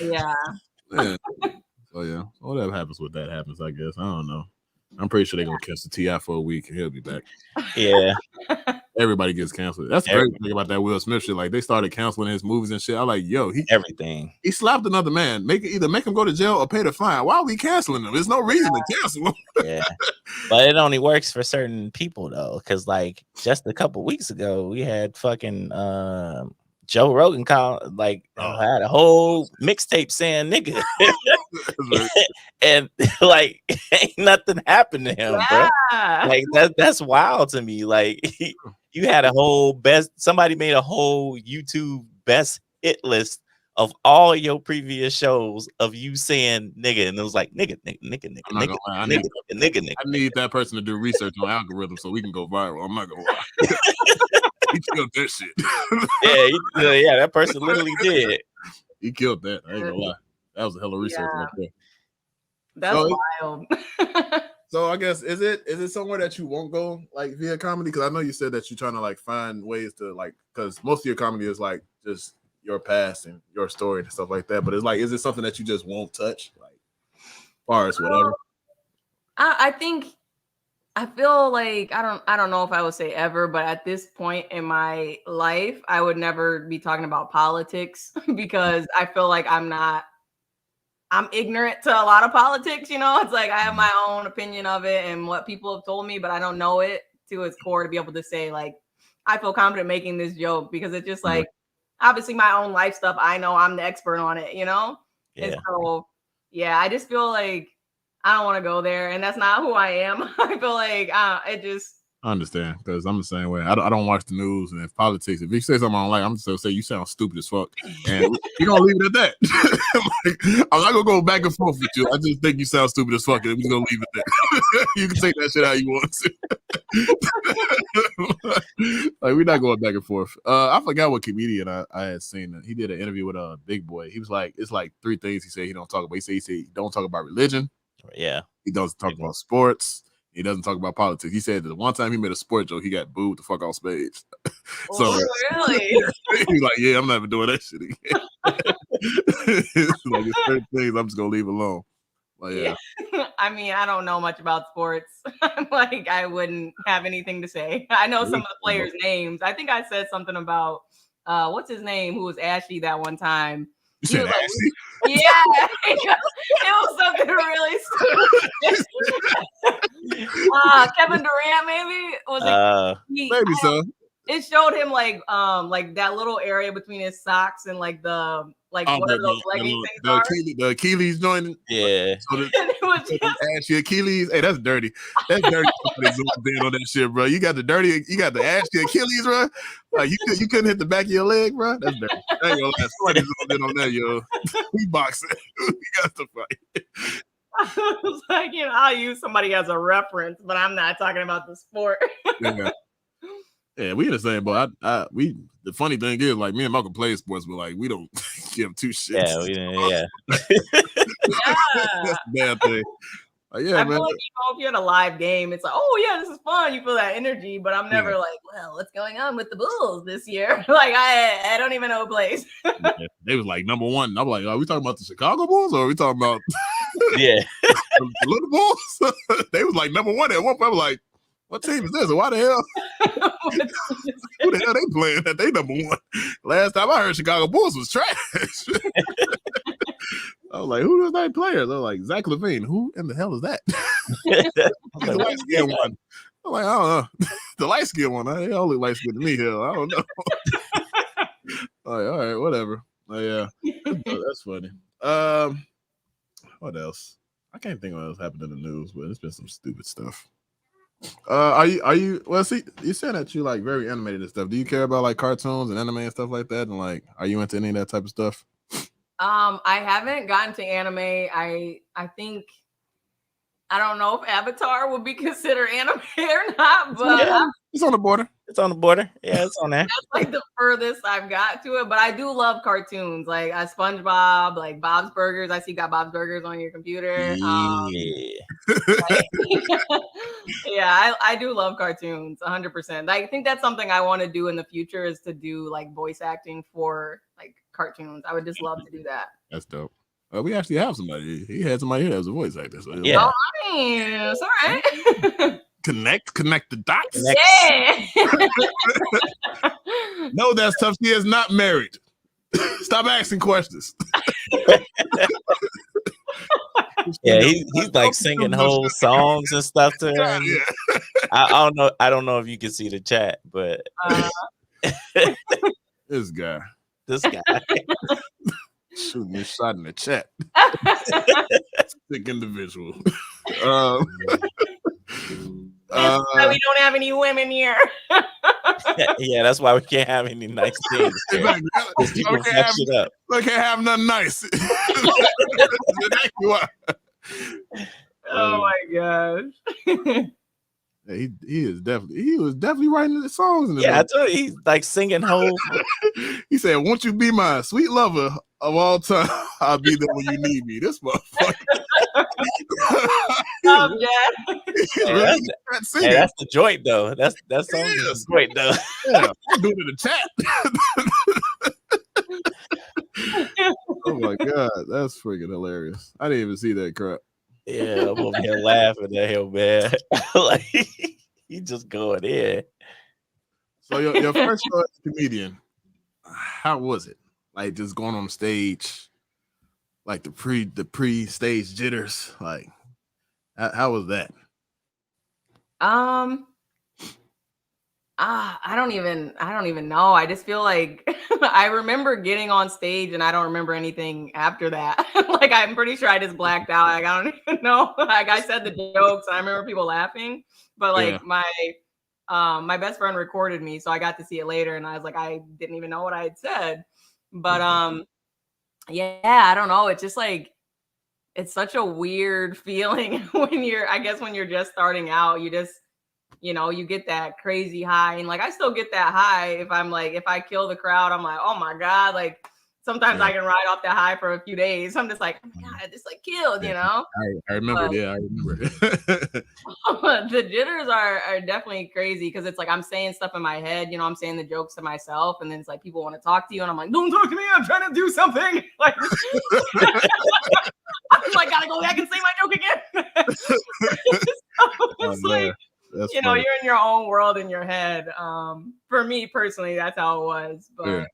Yeah. So yeah, whatever happens with that happens, I guess. I don't know. I'm pretty sure they're gonna catch the TI for a week and he'll be back. Yeah. Everybody gets canceled. That's the great thing about that Will Smith shit. Like they started canceling his movies and shit. I'm like, yo, everything. He slapped another man. Either make him go to jail or pay the fine. Why are we canceling him? There's no reason to cancel him. Yeah. But it only works for certain people though. Cause like just a couple weeks ago, we had fucking Joe Rogan had a whole mixtape saying nigga. And like ain't nothing happened to him, bro. Like that's wild to me. Like you had somebody made a whole YouTube best hit list of all your previous shows of you saying nigga, and it was like nigga. I need that person to do research on algorithms so we can go viral. I'm not gonna lie. He killed that shit. yeah, that person literally did. He killed that. I ain't gonna lie. That was a hell of research right there. That's wild. So I guess is it somewhere that you won't go like via comedy? Because I know you said that you're trying to like find ways to like, because most of your comedy is like just your past and your story and stuff like that. But it's like, is it something that you just won't touch? Like, as far as whatever. I feel like I don't know if I would say ever, but at this point in my life, I would never be talking about politics because I feel like I'm ignorant to a lot of politics, It's like I have my own opinion of it and what people have told me, but I don't know it to its core to be able to say like I feel confident making this joke because it's just like obviously my own life stuff. I know I'm the expert on it, Yeah. And so I just feel like I don't want to go there, and that's not who I am. I feel like it just. I understand because I'm the same way. I don't watch the news, and if politics, if you say something I don't like, I'm just gonna say you sound stupid as fuck, and you're gonna leave it at that. I'm not gonna go back and forth with you. I just think you sound stupid as fuck, and we're gonna leave it there. You can take that shit how you want to. Like we're not going back and forth. I forgot what comedian I had seen. He did an interview with a Big Boy. He was like, it's like 3 things he said he don't talk about. He said he don't talk about religion. Yeah, he doesn't talk about sports. He doesn't talk about politics. He said that the one time he made a sport joke, he got booed the fuck off stage. So really? He's like, yeah, I'm never doing that shit again. Like it's certain things I'm just gonna leave alone. Like, yeah. I mean, I don't know much about sports. Like I wouldn't have anything to say. I know some of the players' names. I think I said something about what's his name, who was Ashley that one time. You said like, Ashley? Yeah, it was something really stupid. Kevin Durant, maybe was it? Maybe so. It showed him like that little area between his socks and like the what are those leggings things the Achilles joint. Yeah. So it was ashy Achilles. Hey, that's dirty. That's dirty. On that shit, bro. You got the ashy Achilles, bro. Like you couldn't hit the back of your leg, bro. That's dirty. I ain't gonna lie. Somebody zoomed in on that, yo. We boxing. We got to fight. I was like, I'll use somebody as a reference, but I'm not talking about the sport. Yeah, we in the same boat. The funny thing is, like, me and Malcolm play sports, but like we don't give two shits. Yeah, That's a bad thing. Yeah, I man. feel like, if you're at a live game, it's like, oh yeah, this is fun. You feel that energy, but I'm never like, well, what's going on with the Bulls this year? Like, I don't even know a place. They was like number one. I'm like, are we talking about the Chicago Bulls or are we talking about Yeah. the little Bulls? They was like number one at one point. I was like, what team is this? Why the hell? Who the hell they playing that they number one? Last time I heard Chicago Bulls was trash. I was like, who are those players? I was like, Zach LaVine. Who in the hell is that? The light skinned one. I'm like, I don't know. The light skinned one. They all look light skinned to me here. I don't know. Like, all right, whatever. Yeah, that's funny. What else? I can't think of what else happened in the news, but it's been some stupid stuff. Are you well, see, you said that you like very animated and stuff. Do you care about like cartoons and anime and stuff like that? And like, are you into any of that type of stuff? I haven't gotten to anime. I think, I don't know if Avatar would be considered anime or not, but it's on the border. It's on the border. Yeah, it's on there. That's like the furthest I've got to it. But I do love cartoons, like SpongeBob, like Bob's Burgers. I see you got Bob's Burgers on your computer. Yeah, I do love cartoons 100%. I think that's something I want to do in the future, is to do like voice acting for like cartoons. I would just love to do that. That's dope. We actually have somebody. He had somebody here that was a voice actor. So yeah, it's all right. Connect the dots. Yeah. No, that's tough. She is not married. Stop asking questions. Yeah, he's like singing whole songs and stuff to her. Yeah. I don't know if you can see the chat, but this guy shooting his shot in the chat. Sick individual. That's why we don't have any women here. Yeah, that's why we can't have any nice things. Exactly. People fuck shit up. We can't have nothing nice. Oh my gosh. He was definitely writing the songs. I told you, he's like singing whole. He said, "Won't you be my sweet lover of all time? I'll be there when you need me." This motherfucker. Hey, that's the joint though. That song is great though. Yeah, I'm doing it in the chat. Oh my god, that's freaking hilarious. I didn't even see that crap. Yeah, I'm over here laughing at him, man. Like he just going in. So your first show as a comedian, how was it? Like just going on stage, like the pre-stage jitters. Like, how was that? I don't even know. I just feel like I remember getting on stage and I don't remember anything after that. Like, I'm pretty sure I just blacked out. Like, I don't even know. Like, I said the jokes and I remember people laughing, but like my best friend recorded me, so I got to see it later and I was like, I didn't even know what I had said. But yeah, I don't know. It's just like, it's such a weird feeling when you're just starting out. You just, you get that crazy high, and like I still get that high if I kill the crowd. I'm like, oh my god, like sometimes I can ride off that high for a few days. I'm just like, oh my god, I just like killed, I remember. I remember. The jitters are definitely crazy because it's like I'm saying stuff in my head, I'm saying the jokes to myself, and then it's like people want to talk to you, and I'm like, don't talk to me, I'm trying to do something. Like, I'm like, gotta go back and say my joke again. It's like, you're in your own world in your head. For me personally, that's how it was. But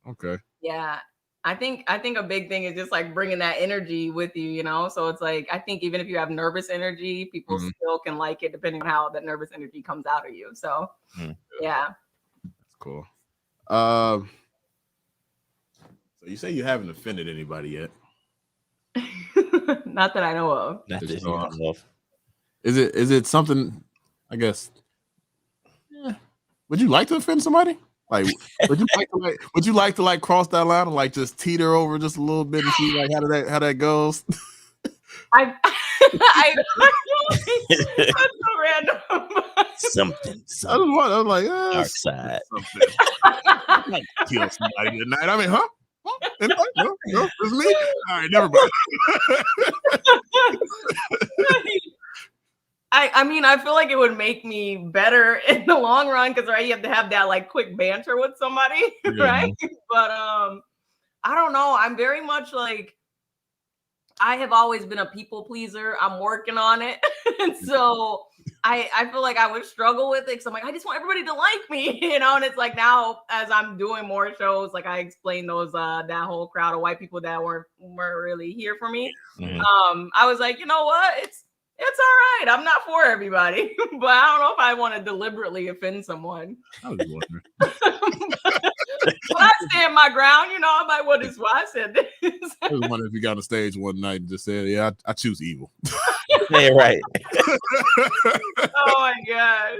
okay. Yeah, I think a big thing is just like bringing that energy with you, So it's like, I think even if you have nervous energy, people still can like it depending on how that nervous energy comes out of you. So yeah, that's cool. So you say you haven't offended anybody yet? Not that I know of. Not that you know of. Is it something? I guess. Yeah. Would you like to offend somebody? Like, would you like to like cross that line and like just teeter over just a little bit and see like how that goes? I that's so random. Something. I was like, dark side. I might kill somebody tonight. I mean, huh? Anybody? No, it's me. All right, never mind. I mean, I feel like it would make me better in the long run because right, you have to have that like quick banter with somebody, right? But I don't know. I'm very much like I have always been a people pleaser. I'm working on it, and so I feel like I would struggle with it because I'm like I just want everybody to like me, you know. And it's like now as I'm doing more shows, like I explain those that whole crowd of white people that weren't really here for me. I was like, you know what, it's all right. I'm not for everybody, but I don't know if I want to deliberately offend someone. I was wondering. But I stand my ground, you know. I'm like, what is why I said this? I was wondering if you got on stage one night and just said, "Yeah, I choose evil." Yeah, right. Oh my gosh.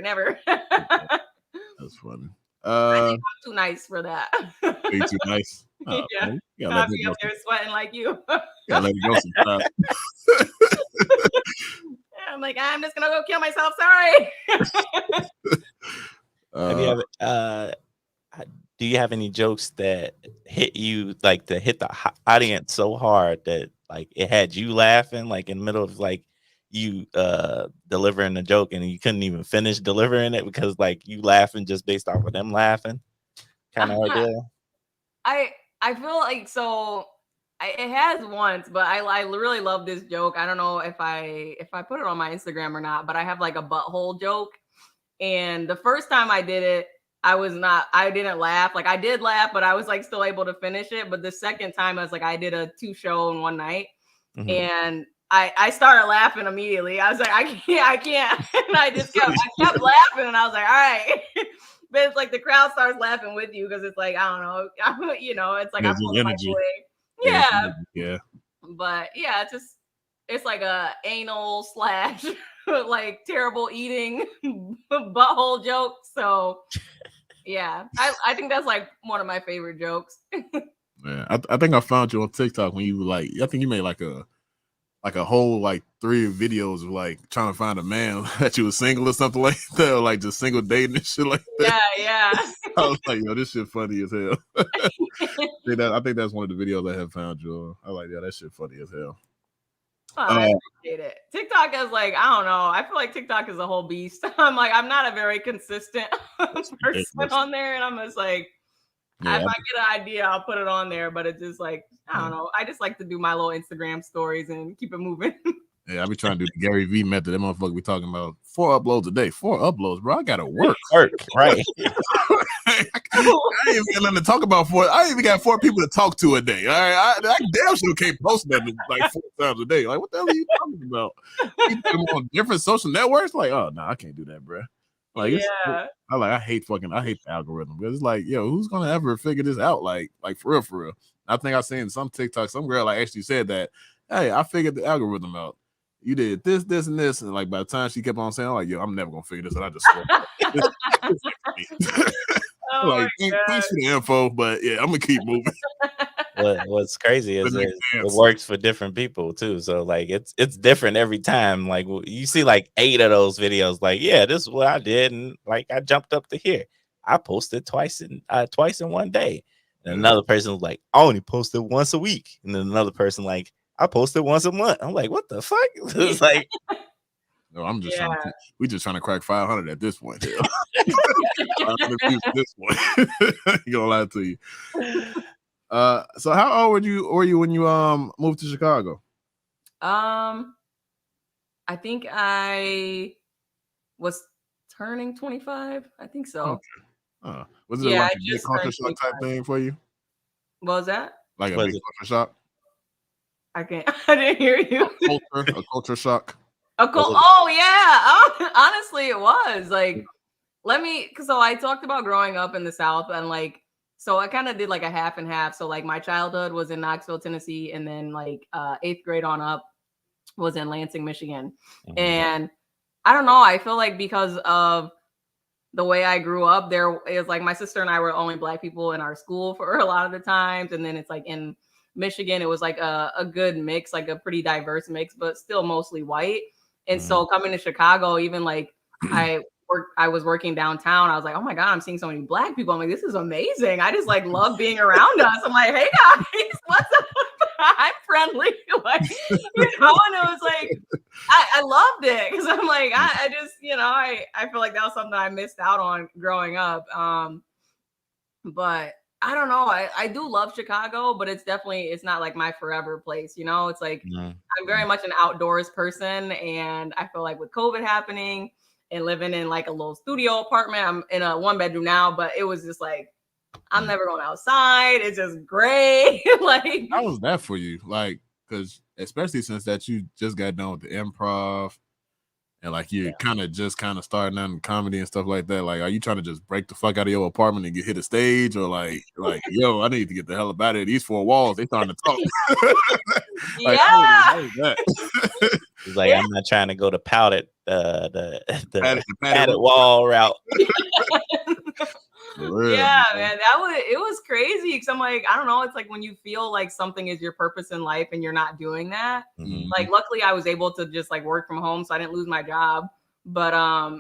Never. That's funny. I think I'm too nice for that. Are you too nice? Oh, Yeah. man, you gotta I'll let be it up go. there sweating like you. Gotta let it go sometimes. I'm like, I'm just gonna go kill myself. Sorry. Have you ever, do you have any jokes that hit you like to hit the audience so hard that like it had you laughing like in the middle of like you delivering a joke and you couldn't even finish delivering it because like you laughing just based off of them laughing kind of idea? I feel like so it has once, but I really love this joke. I don't know if I put it on my Instagram or not, but I have like a butthole joke. And the first time I did it, I didn't laugh. Like I did laugh, but I was like still able to finish it. But the second time I was like, I did a 2 show in one night and I started laughing immediately. I was like, I can't. And I kept laughing and I was like, all right. But it's like the crowd starts laughing with you because it's like, I don't know, you know, it's like Yeah, I just pulled my energy. boy. Yeah. But yeah, it's like a anal / like terrible eating butthole joke. So yeah, I think that's like one of my favorite jokes. Man, I think I found you on TikTok when you were like, I think you made like a whole like 3 videos of like trying to find a man that you were single or something like that, or like just single dating and shit like that. Yeah. I was like, yo, this shit funny as hell. I think that's one of the videos I have found you on. I like, yeah, that shit funny as hell. I appreciate it. TikTok is like, I don't know. I feel like TikTok is a whole beast. I'm not a very consistent person on there. And I'm just like, if I get an idea, I'll put it on there. But it's just like, I don't know. I just like to do my little Instagram stories and keep it moving. Yeah, I be trying to do the Gary V method. That motherfucker be talking about 4 uploads a day. 4 uploads, bro. I gotta work. Right. I ain't even got nothing to talk about for it. I ain't even got 4 people to talk to a day. All right, I damn sure can't post nothing like 4 times a day. Like, what the hell are you talking about? You put them on different social networks? Like, oh no, I can't do that, bro. Like, I hate the algorithm because it's like, yo, who's gonna ever figure this out? Like for real. I think I seen some TikTok, some girl like actually said that, hey, I figured the algorithm out. You did this, and this, and like by the time she kept on saying, I'm like, yo, I'm never gonna figure this out. I just like, thanks for the info, but yeah, I'm gonna keep moving. What's crazy is it works for different people too. So like it's different every time. Like you see like 8 of those videos, like, yeah, this is what I did, and like I jumped up to here. I posted twice in one day. And another person was like, I only posted once a week. And then another person like, I posted once a month. I'm like, what the fuck? It's like, no, I'm just we just trying to crack 500 at this point. 500 views at this point. I ain't gonna lie to you. So how old were you when you moved to Chicago? I think I was turning 25. I think so. Okay. Was it like a big culture shock type thing for you? What was that? Like a big culture shock? I didn't hear you. A culture shock. Oh yeah. Honestly, it was like, so I talked about growing up in the South and like, so I kind of did like a half and half. So like my childhood was in Knoxville, Tennessee, and then like 8th grade on up was in Lansing, Michigan. And I don't know, I feel like because of the way I grew up, there is like my sister and I were only Black people in our school for a lot of the times. And then it's like in Michigan, it was like a good mix, like a pretty diverse mix, but still mostly white. And so coming to Chicago, even like I I was working downtown. I was like, oh my God, I'm seeing so many Black people. I'm like, this is amazing. I just like love being around us. I'm like, hey guys, what's up? I'm friendly. Like, and it was like, I loved it because I'm like, I just, I feel like that was something I missed out on growing up. But I don't know. I do love Chicago, but it's not like my forever place. It's like I'm very much an outdoors person. And I feel like with COVID happening and living in like a little studio apartment, I'm in a 1-bedroom now, but it was just like, I'm never going outside. It's just gray. Like, how was that for you? Like, because especially since that you just got done with the improv. And like you're kind of starting out in comedy and stuff like that. Like, are you trying to just break the fuck out of your apartment and hit a stage, or like, yo, I need to get the hell up out of here. These 4 walls, they starting to talk. Like, He's like, I'm not trying to go to the padded wall route. Yeah, man, it was crazy because I'm like, I don't know. It's like when you feel like something is your purpose in life and you're not doing that. Like, luckily, I was able to just like work from home, so I didn't lose my job. But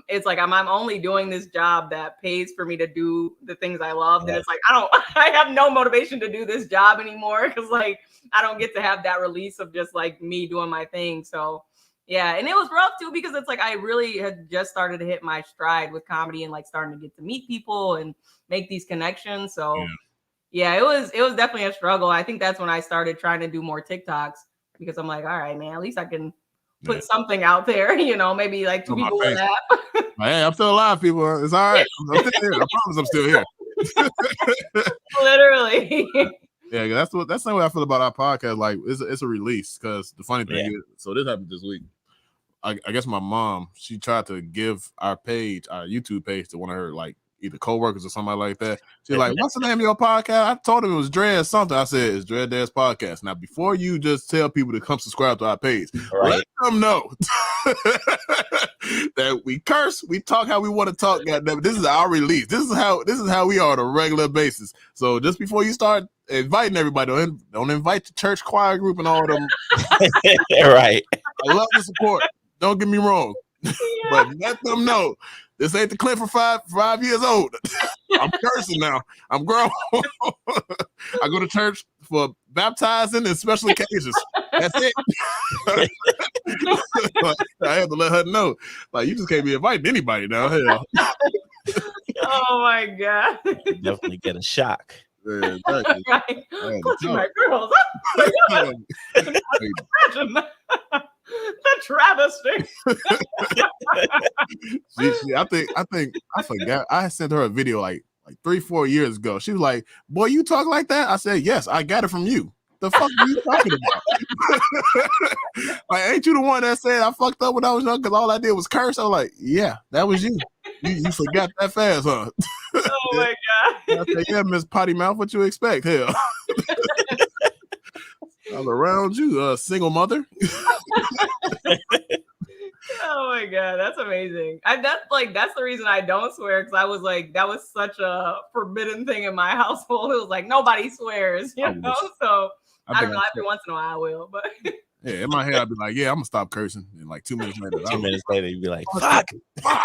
it's like I'm only doing this job that pays for me to do the things I love. And it's like I have no motivation to do this job anymore because like I don't get to have that release of just like me doing my thing. So yeah, and it was rough too because it's like I really had just started to hit my stride with comedy and like starting to get to meet people and make these connections. So yeah, it was definitely a struggle. I think that's when I started trying to do more TikToks because I'm like, all right, man, at least I can put something out there, maybe like 2 people with that. Hey, I'm still alive, people. It's all right. I'm still here. I promise I'm still here. Literally. Yeah, that's the way I feel about our podcast. Like, it's a release because the funny thing is, so this happened this week. I guess my mom, she tried to give our YouTube page to one of her like either coworkers or somebody like that. She's like, what's the name of your podcast? I told him it was Dread something. I said, it's Dread Dad's podcast. Now, before you just tell people to come subscribe to our page, let them know that we curse, we talk how we want to talk. Goddamn, this is our release. This is how we are on a regular basis. So just before you start inviting everybody, don't invite the church choir group and all them. Right. I love the support. Don't get me wrong, but let them know this ain't the clip for 5 years old. I'm cursing now. I'm grown. I go to church for baptizing and special occasions. That's it. I have to let her know. Like, you just can't be inviting anybody now. Hell. Oh my God. Definitely get a shock. Yeah, exactly. Right. Clutching my girls. Imagine the travesty. I forgot. I sent her a video like 3-4 years ago. She was like, "Boy, you talk like that?" I said, "Yes, I got it from you." The fuck are you talking about? Like, ain't you the one that said I fucked up when I was young because all I did was curse? I was like, yeah, that was you. You forgot that fast, huh? Oh my God. I said, yeah, Miss Potty Mouth, what you expect? Hell. I was around you, single mother. Oh my God, that's amazing. That's the reason I don't swear, because I was like, that was such a forbidden thing in my household. It was like nobody swears, you know. So I don't know. Every once in a while I will, but yeah, in my head I'd be like, yeah, I'm gonna stop cursing. And like 2 minutes later, 2 minutes later, you'd be like, fuck. I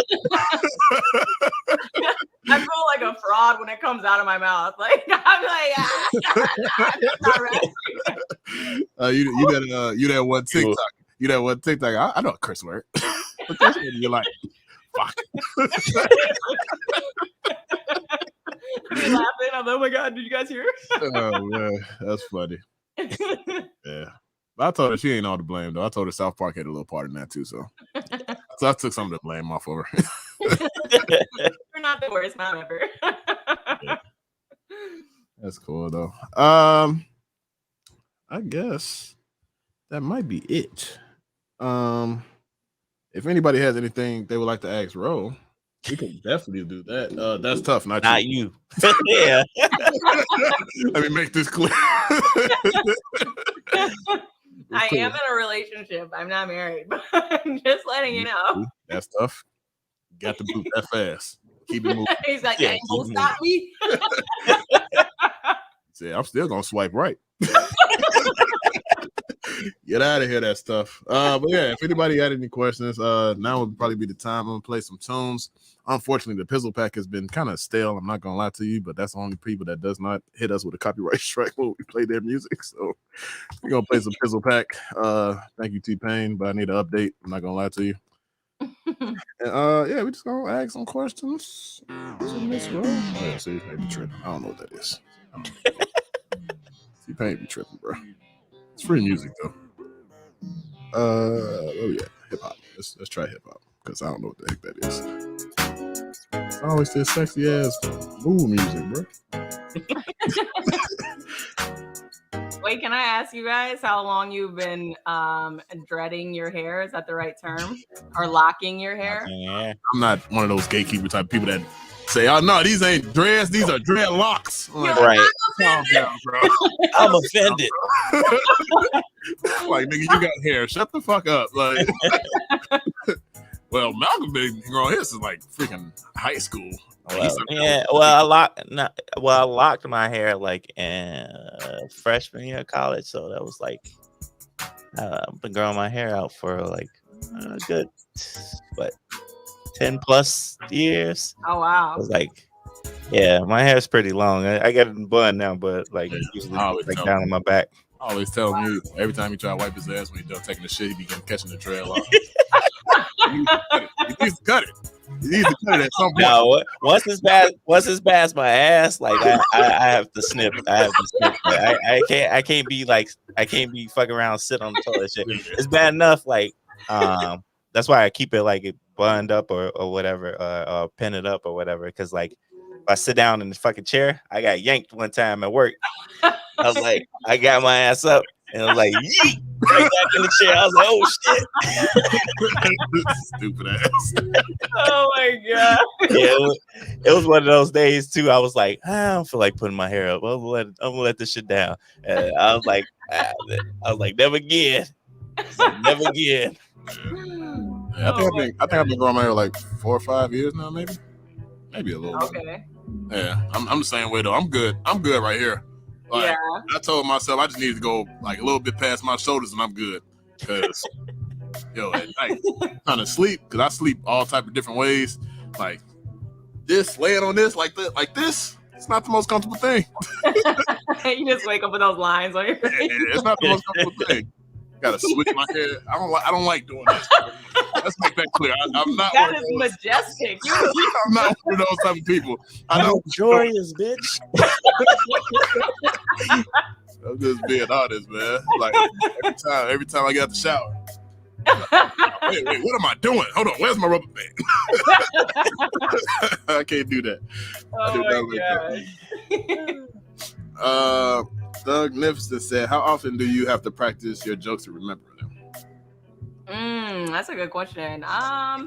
feel like a fraud when it comes out of my mouth. Like I'm like, that's not right. You that one TikTok. You that one TikTok. I know a curse word. You're like, fuck. I'd be laughing. I'm like, oh my God, did you guys hear? Oh man, that's funny. Yeah. But I told her she ain't all to blame though. I told her South Park had a little part in that too. So I took some of the blame off of her. You're not the worst mom ever. Yeah. That's cool though. I guess that might be it. If anybody has anything they would like to ask Rho, we can definitely do that. That's tough, not you. Yeah. Let me make this clear. I am in a relationship. I'm not married, but I'm just letting you know. That's tough. Got to boot that fast. Keep it moving. He's like, yeah, don't stop me. See, I'm still gonna swipe right. Get out of here, that stuff. But yeah, if anybody had any questions, now would probably be the time. I'm gonna play some tunes. Unfortunately, the Pizzle Pack has been kind of stale. I'm not gonna lie to you, but that's the only people that does not hit us with a copyright strike when we play their music. So we're gonna play some Pizzle Pack. Thank you, T-Pain, but I need an update. I'm not gonna lie to you. And, yeah, we just gonna ask some questions. Miss Rho. Oh yeah, see, they be tripping. I don't know what that is. T-Pain be tripping, bro. It's free music though. Where we at? Hip hop. Let's try hip hop because I don't know what the heck that is. It's always this sexy ass mood music, bro. Wait, can I ask you guys how long you've been dreading your hair? Is that the right term? Or locking your hair? Yeah. I'm not one of those gatekeeper type of people that say, "Oh no, these ain't dreads, these are dreadlocks." I'm like, Right. calm down, bro. I'm offended. Like, nigga, you got hair. Shut the fuck up. Like, well, Malcolm been growing his since like freaking high school. Like, I locked my hair like in freshman year of college, so that was like I've been growing my hair out for like a good 10 plus years. Oh wow. I was like, yeah, my hair's pretty long. I got it in bun now, but like usually like down on my back. I always tell him every time he try to wipe his ass when he's done taking the shit, he be catching the trail off. He needs to cut it. He needs to cut it at some point. No, once it's past my ass, like I have to snip. I have to snip. I can't be fucking around, sit on the toilet shit. It's bad enough. Like that's why I keep it like it bunned up or whatever, or pin it up or whatever. Because like if I sit down in the fucking chair, I got yanked one time at work. I was like, I got my ass up and I was like, yeet, right back in the chair. I was like, oh shit. Stupid ass. Oh my god. Yeah, it was one of those days too. I was like, I don't feel like putting my hair up. I'm gonna let this shit down. And I was like, never again. Never again. Yeah, I think I've been growing my hair like 4 or 5 years now, maybe a little bit. Okay. Yeah, I'm the same way though. I'm good right here. Like, yeah. I told myself I just need to go like a little bit past my shoulders and I'm good. Cause yo, at night trying to sleep because I sleep all type of different ways. Like this, laying on this like this. It's not the most comfortable thing. You just wake up with those lines on your face. Yeah, it's not the most comfortable thing. Gotta switch my hair. I don't like doing this. Let's make that clear. I'm not. That is majestic. I'm not one of those type of people. I know Joyous, bitch. I'm just being honest, man. Like every time I get out the shower. Wait, what am I doing? Hold on, where's my rubber band? I can't do that. Oh my god. Doug Nifston said, "How often do you have to practice your jokes to remember them?" That's a good question. Let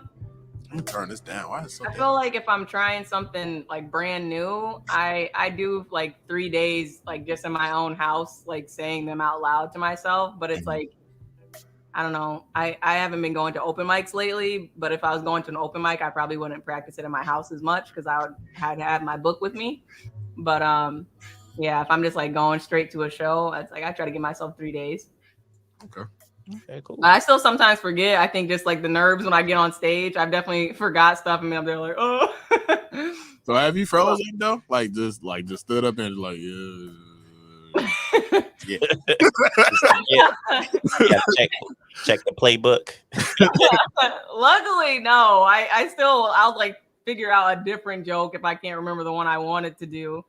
me turn this down. Why is it so I feel like if I'm trying something like brand new, I do like 3 days, like just in my own house, like saying them out loud to myself. But it's like, I don't know. I haven't been going to open mics lately, but if I was going to an open mic, I probably wouldn't practice it in my house as much because I would have to have my book with me. But yeah, if I'm just like going straight to a show, it's like I try to give myself 3 days. Okay, cool. But I still sometimes forget. I think just like the nerves when I get on stage, I've definitely forgot stuff, and I'm there like, oh. So have you frozen though? Like just stood up and like, yeah. Check the playbook. Luckily, no. I'll like figure out a different joke if I can't remember the one I wanted to do.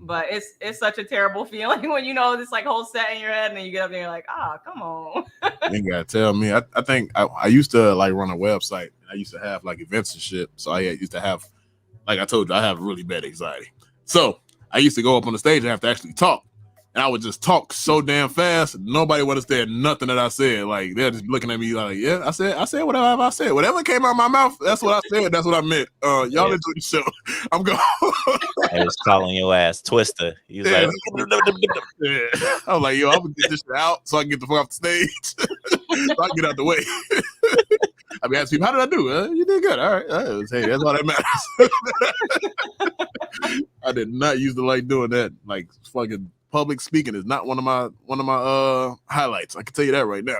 But it's such a terrible feeling when you know this like whole set in your head and then you get up and you're like, come on. You gotta tell me. I think I used to like run a website. I used to have like events and shit. So I used to have, like I told you, I have really bad anxiety. So I used to go up on the stage and have to actually talk. And I would just talk so damn fast, nobody would understand nothing that I said. Like they're just looking at me like, yeah, I said whatever I said. Whatever came out of my mouth, that's what I said. That's what I meant. Y'all enjoy the show. I'm going. I was calling your ass Twister. He was like, yeah. I was like, yo, I'm gonna get this shit out so I can get the fuck off the stage. So I can get out the way. I mean, ask people, how did I do? You did good. All right. Hey, that's all that matters. I did not used to like doing that, like fucking public speaking is not one of my highlights. I can tell you that right now.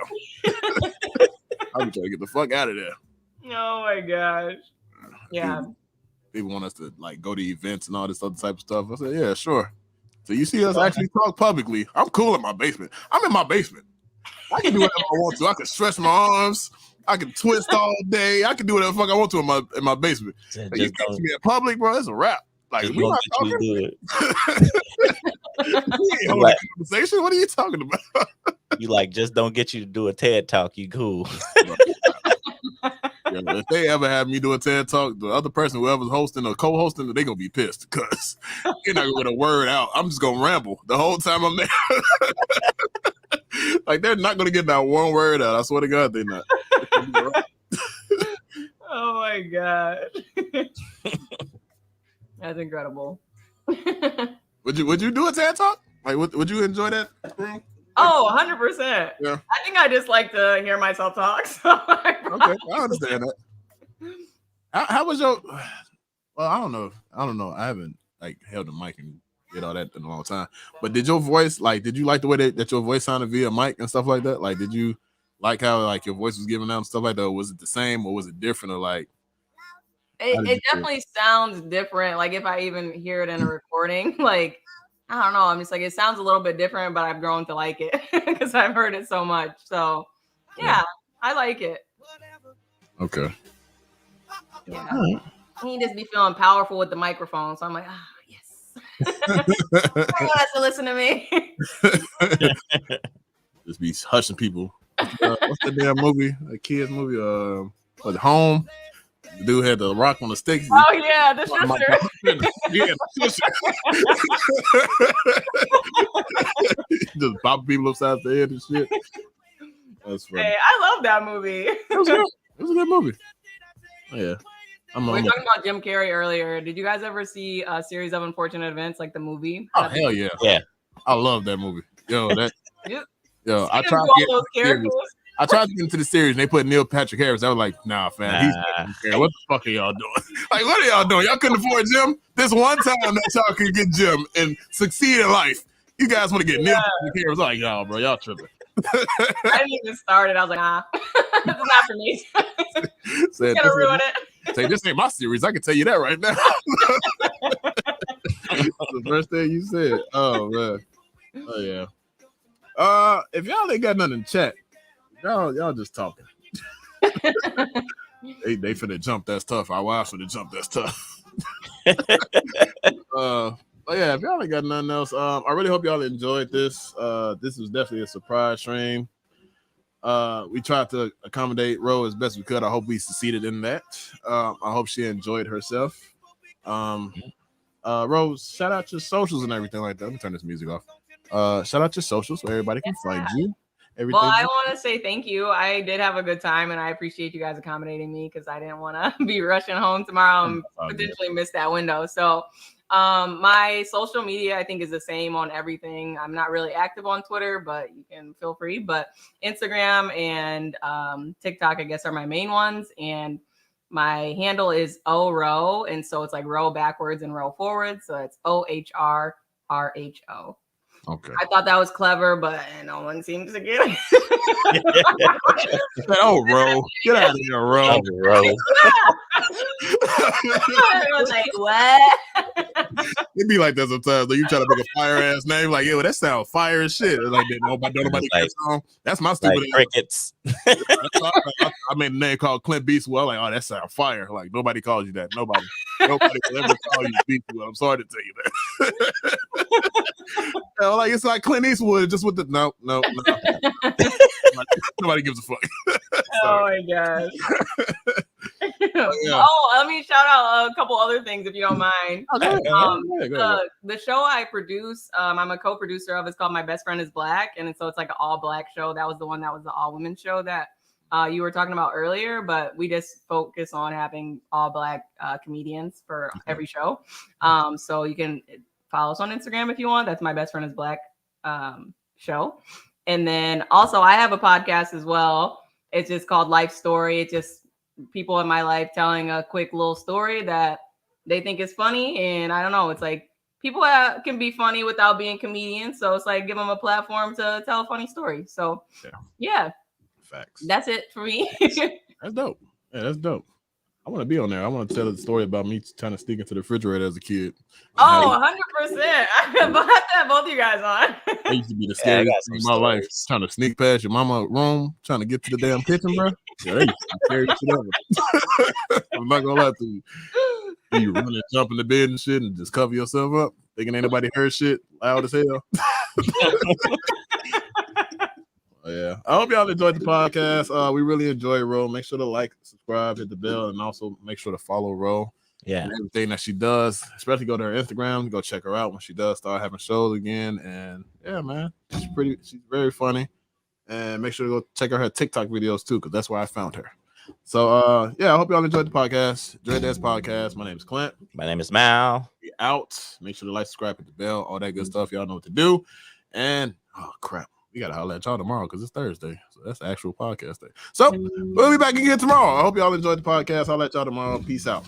I'm trying to get the fuck out of there. Oh my gosh. Yeah. People want us to like go to events and all this other type of stuff. I said, yeah, sure. So you see us actually talk publicly. I'm cool in my basement. I'm in my basement. I can do whatever I want to. I can stretch my arms. I can twist all day. I can do whatever the fuck I want to in my basement. You catch me in public, bro, it's a wrap. Like we not talking. We ain't holding a conversation. What are you talking about? You like just don't get you to do a TED talk. You cool. Yeah, if they ever have me do a TED talk, the other person, whoever's hosting or co-hosting, they gonna be pissed because you're not gonna get a word out. I'm just gonna ramble the whole time I'm there. Like they're not gonna get that one word out. I swear to God, they're not. Oh my god, that's incredible. Would you do a TED talk? Like, would you enjoy that? Oh, 100%. Yeah. I think I just like to hear myself talk. So Okay, I understand that. How was your? Well, I don't know. I haven't like held the mic and did all that in a long time. But did your voice did you like the way that your voice sounded via mic and stuff like that? Like, did you like how like your voice was given out and stuff like that? Or was it the same or was it different or like? it definitely sounds different. Like if I even hear it in a recording, like I don't know. I'm just like it sounds a little bit different, but I've grown to like it because I've heard it so much. So yeah, I like it. Okay. Yeah. He just be feeling powerful with the microphone. So I'm like, yes. Everyone has to listen to me. Just be hushing people. What's the damn movie? A kids movie? Was it Home? The dude had the rock on the stick. Oh yeah, the sister. Yeah, just popping people upside the head and shit. That's funny. Hey, I love that movie. It was good. It was a good movie. Oh, yeah. We were talking about Jim Carrey earlier. Did you guys ever see A Series of Unfortunate Events, like the movie? Oh hell yeah. Yeah. I love that movie. Yo, I tried to get into the series and they put Neil Patrick Harris. I was like, nah, fam. He's what the fuck are y'all doing? Like, what are y'all doing? Y'all couldn't afford Jim? This one time that y'all could get Jim and succeed in life. You guys want to get Neil Patrick Harris? Like, y'all, bro, y'all tripping. I didn't even start it. I was like, this is not for me. Said, gonna ruin it. Say, this ain't my series. I can tell you that right now. The first thing you said. Oh man. Oh yeah. If y'all ain't got nothing in chat, y'all just talking. they finna jump that stuff. Our wives finna jump that stuff. But yeah, if y'all ain't got nothing else, I really hope y'all enjoyed this. This was definitely a surprise stream. We tried to accommodate Rho as best we could. I hope we succeeded in that. I hope she enjoyed herself. Rho, shout out your socials and everything like that. Let me turn this music off. Shout out your socials so everybody can find you. Everything. Well, I want to say thank you. I did have a good time, and I appreciate you guys accommodating me because I didn't want to be rushing home tomorrow and potentially miss that window. So my social media, I think, is the same on everything. I'm not really active on Twitter, but you can feel free. But Instagram and TikTok, I guess, are my main ones. And my handle is ORHO. And so it's like row backwards and row forward. So it's OHRRHO. Okay. I thought that was clever, but no one seems to get it. Oh, Rho. Get out of here, Rho. I was like, what? It be like that sometimes. Like you try to make a fire ass name, like, yo, that sounds fire as shit. It's like nobody gets on. That's my stupid like crickets. I made a name called Clint Beastwell. Like, oh, that sounds fire. Like nobody calls you that. Nobody will ever call you Beastwell. I'm sorry to tell you that. Like it's like Clint Eastwood, just with the no. Nobody gives a fuck. Oh my gosh. Yeah. Oh, let me shout out a couple other things if you don't mind. Okay. The show I produce, I'm a co-producer of. It's called My Best Friend Is Black, and so it's like an all-black show. That was the one that was the all-women show that you were talking about earlier, but we just focus on having all-black comedians for every show. So you can follow us on Instagram if you want. That's My Best Friend Is Black show. And then also I have a podcast as well. It's just called Life Story. It's just people in my life telling a quick little story that they think is funny. And I don't know, it's like people can be funny without being comedians. So it's like give them a platform to tell a funny story. So yeah. Facts. That's it for me. That's dope. Yeah, that's dope. I want to be on there. I want to tell the story about me trying to sneak into the refrigerator as a kid. Oh, 100%. I have to have both of you guys on. That used to be the scariest thing in my life. Trying to sneak past your mama room, trying to get to the damn kitchen, bro. Yeah, that used to be the scariest shit ever. I'm not gonna lie to you. You run and jump in the bed and shit and just cover yourself up, thinking ain't nobody heard shit loud as hell. Yeah, I hope y'all enjoyed the podcast. We really enjoy Ro. Make sure to like, subscribe, hit the bell, and also make sure to follow Ro. Yeah, and everything that she does, especially go to her Instagram, go check her out when she does start having shows again. And yeah, man, she's very funny. And make sure to go check out her TikTok videos too, because that's where I found her. So yeah, I hope y'all enjoyed the podcast. Enjoyed this podcast. My name is Clint. My name is Mal. We out. Make sure to like, subscribe, hit the bell, all that good stuff. Y'all know what to do. And oh crap. We gotta holler at y'all tomorrow because it's Thursday. So that's the actual podcast day. So we'll be back again tomorrow. I hope y'all enjoyed the podcast. I'll let y'all tomorrow. Peace out.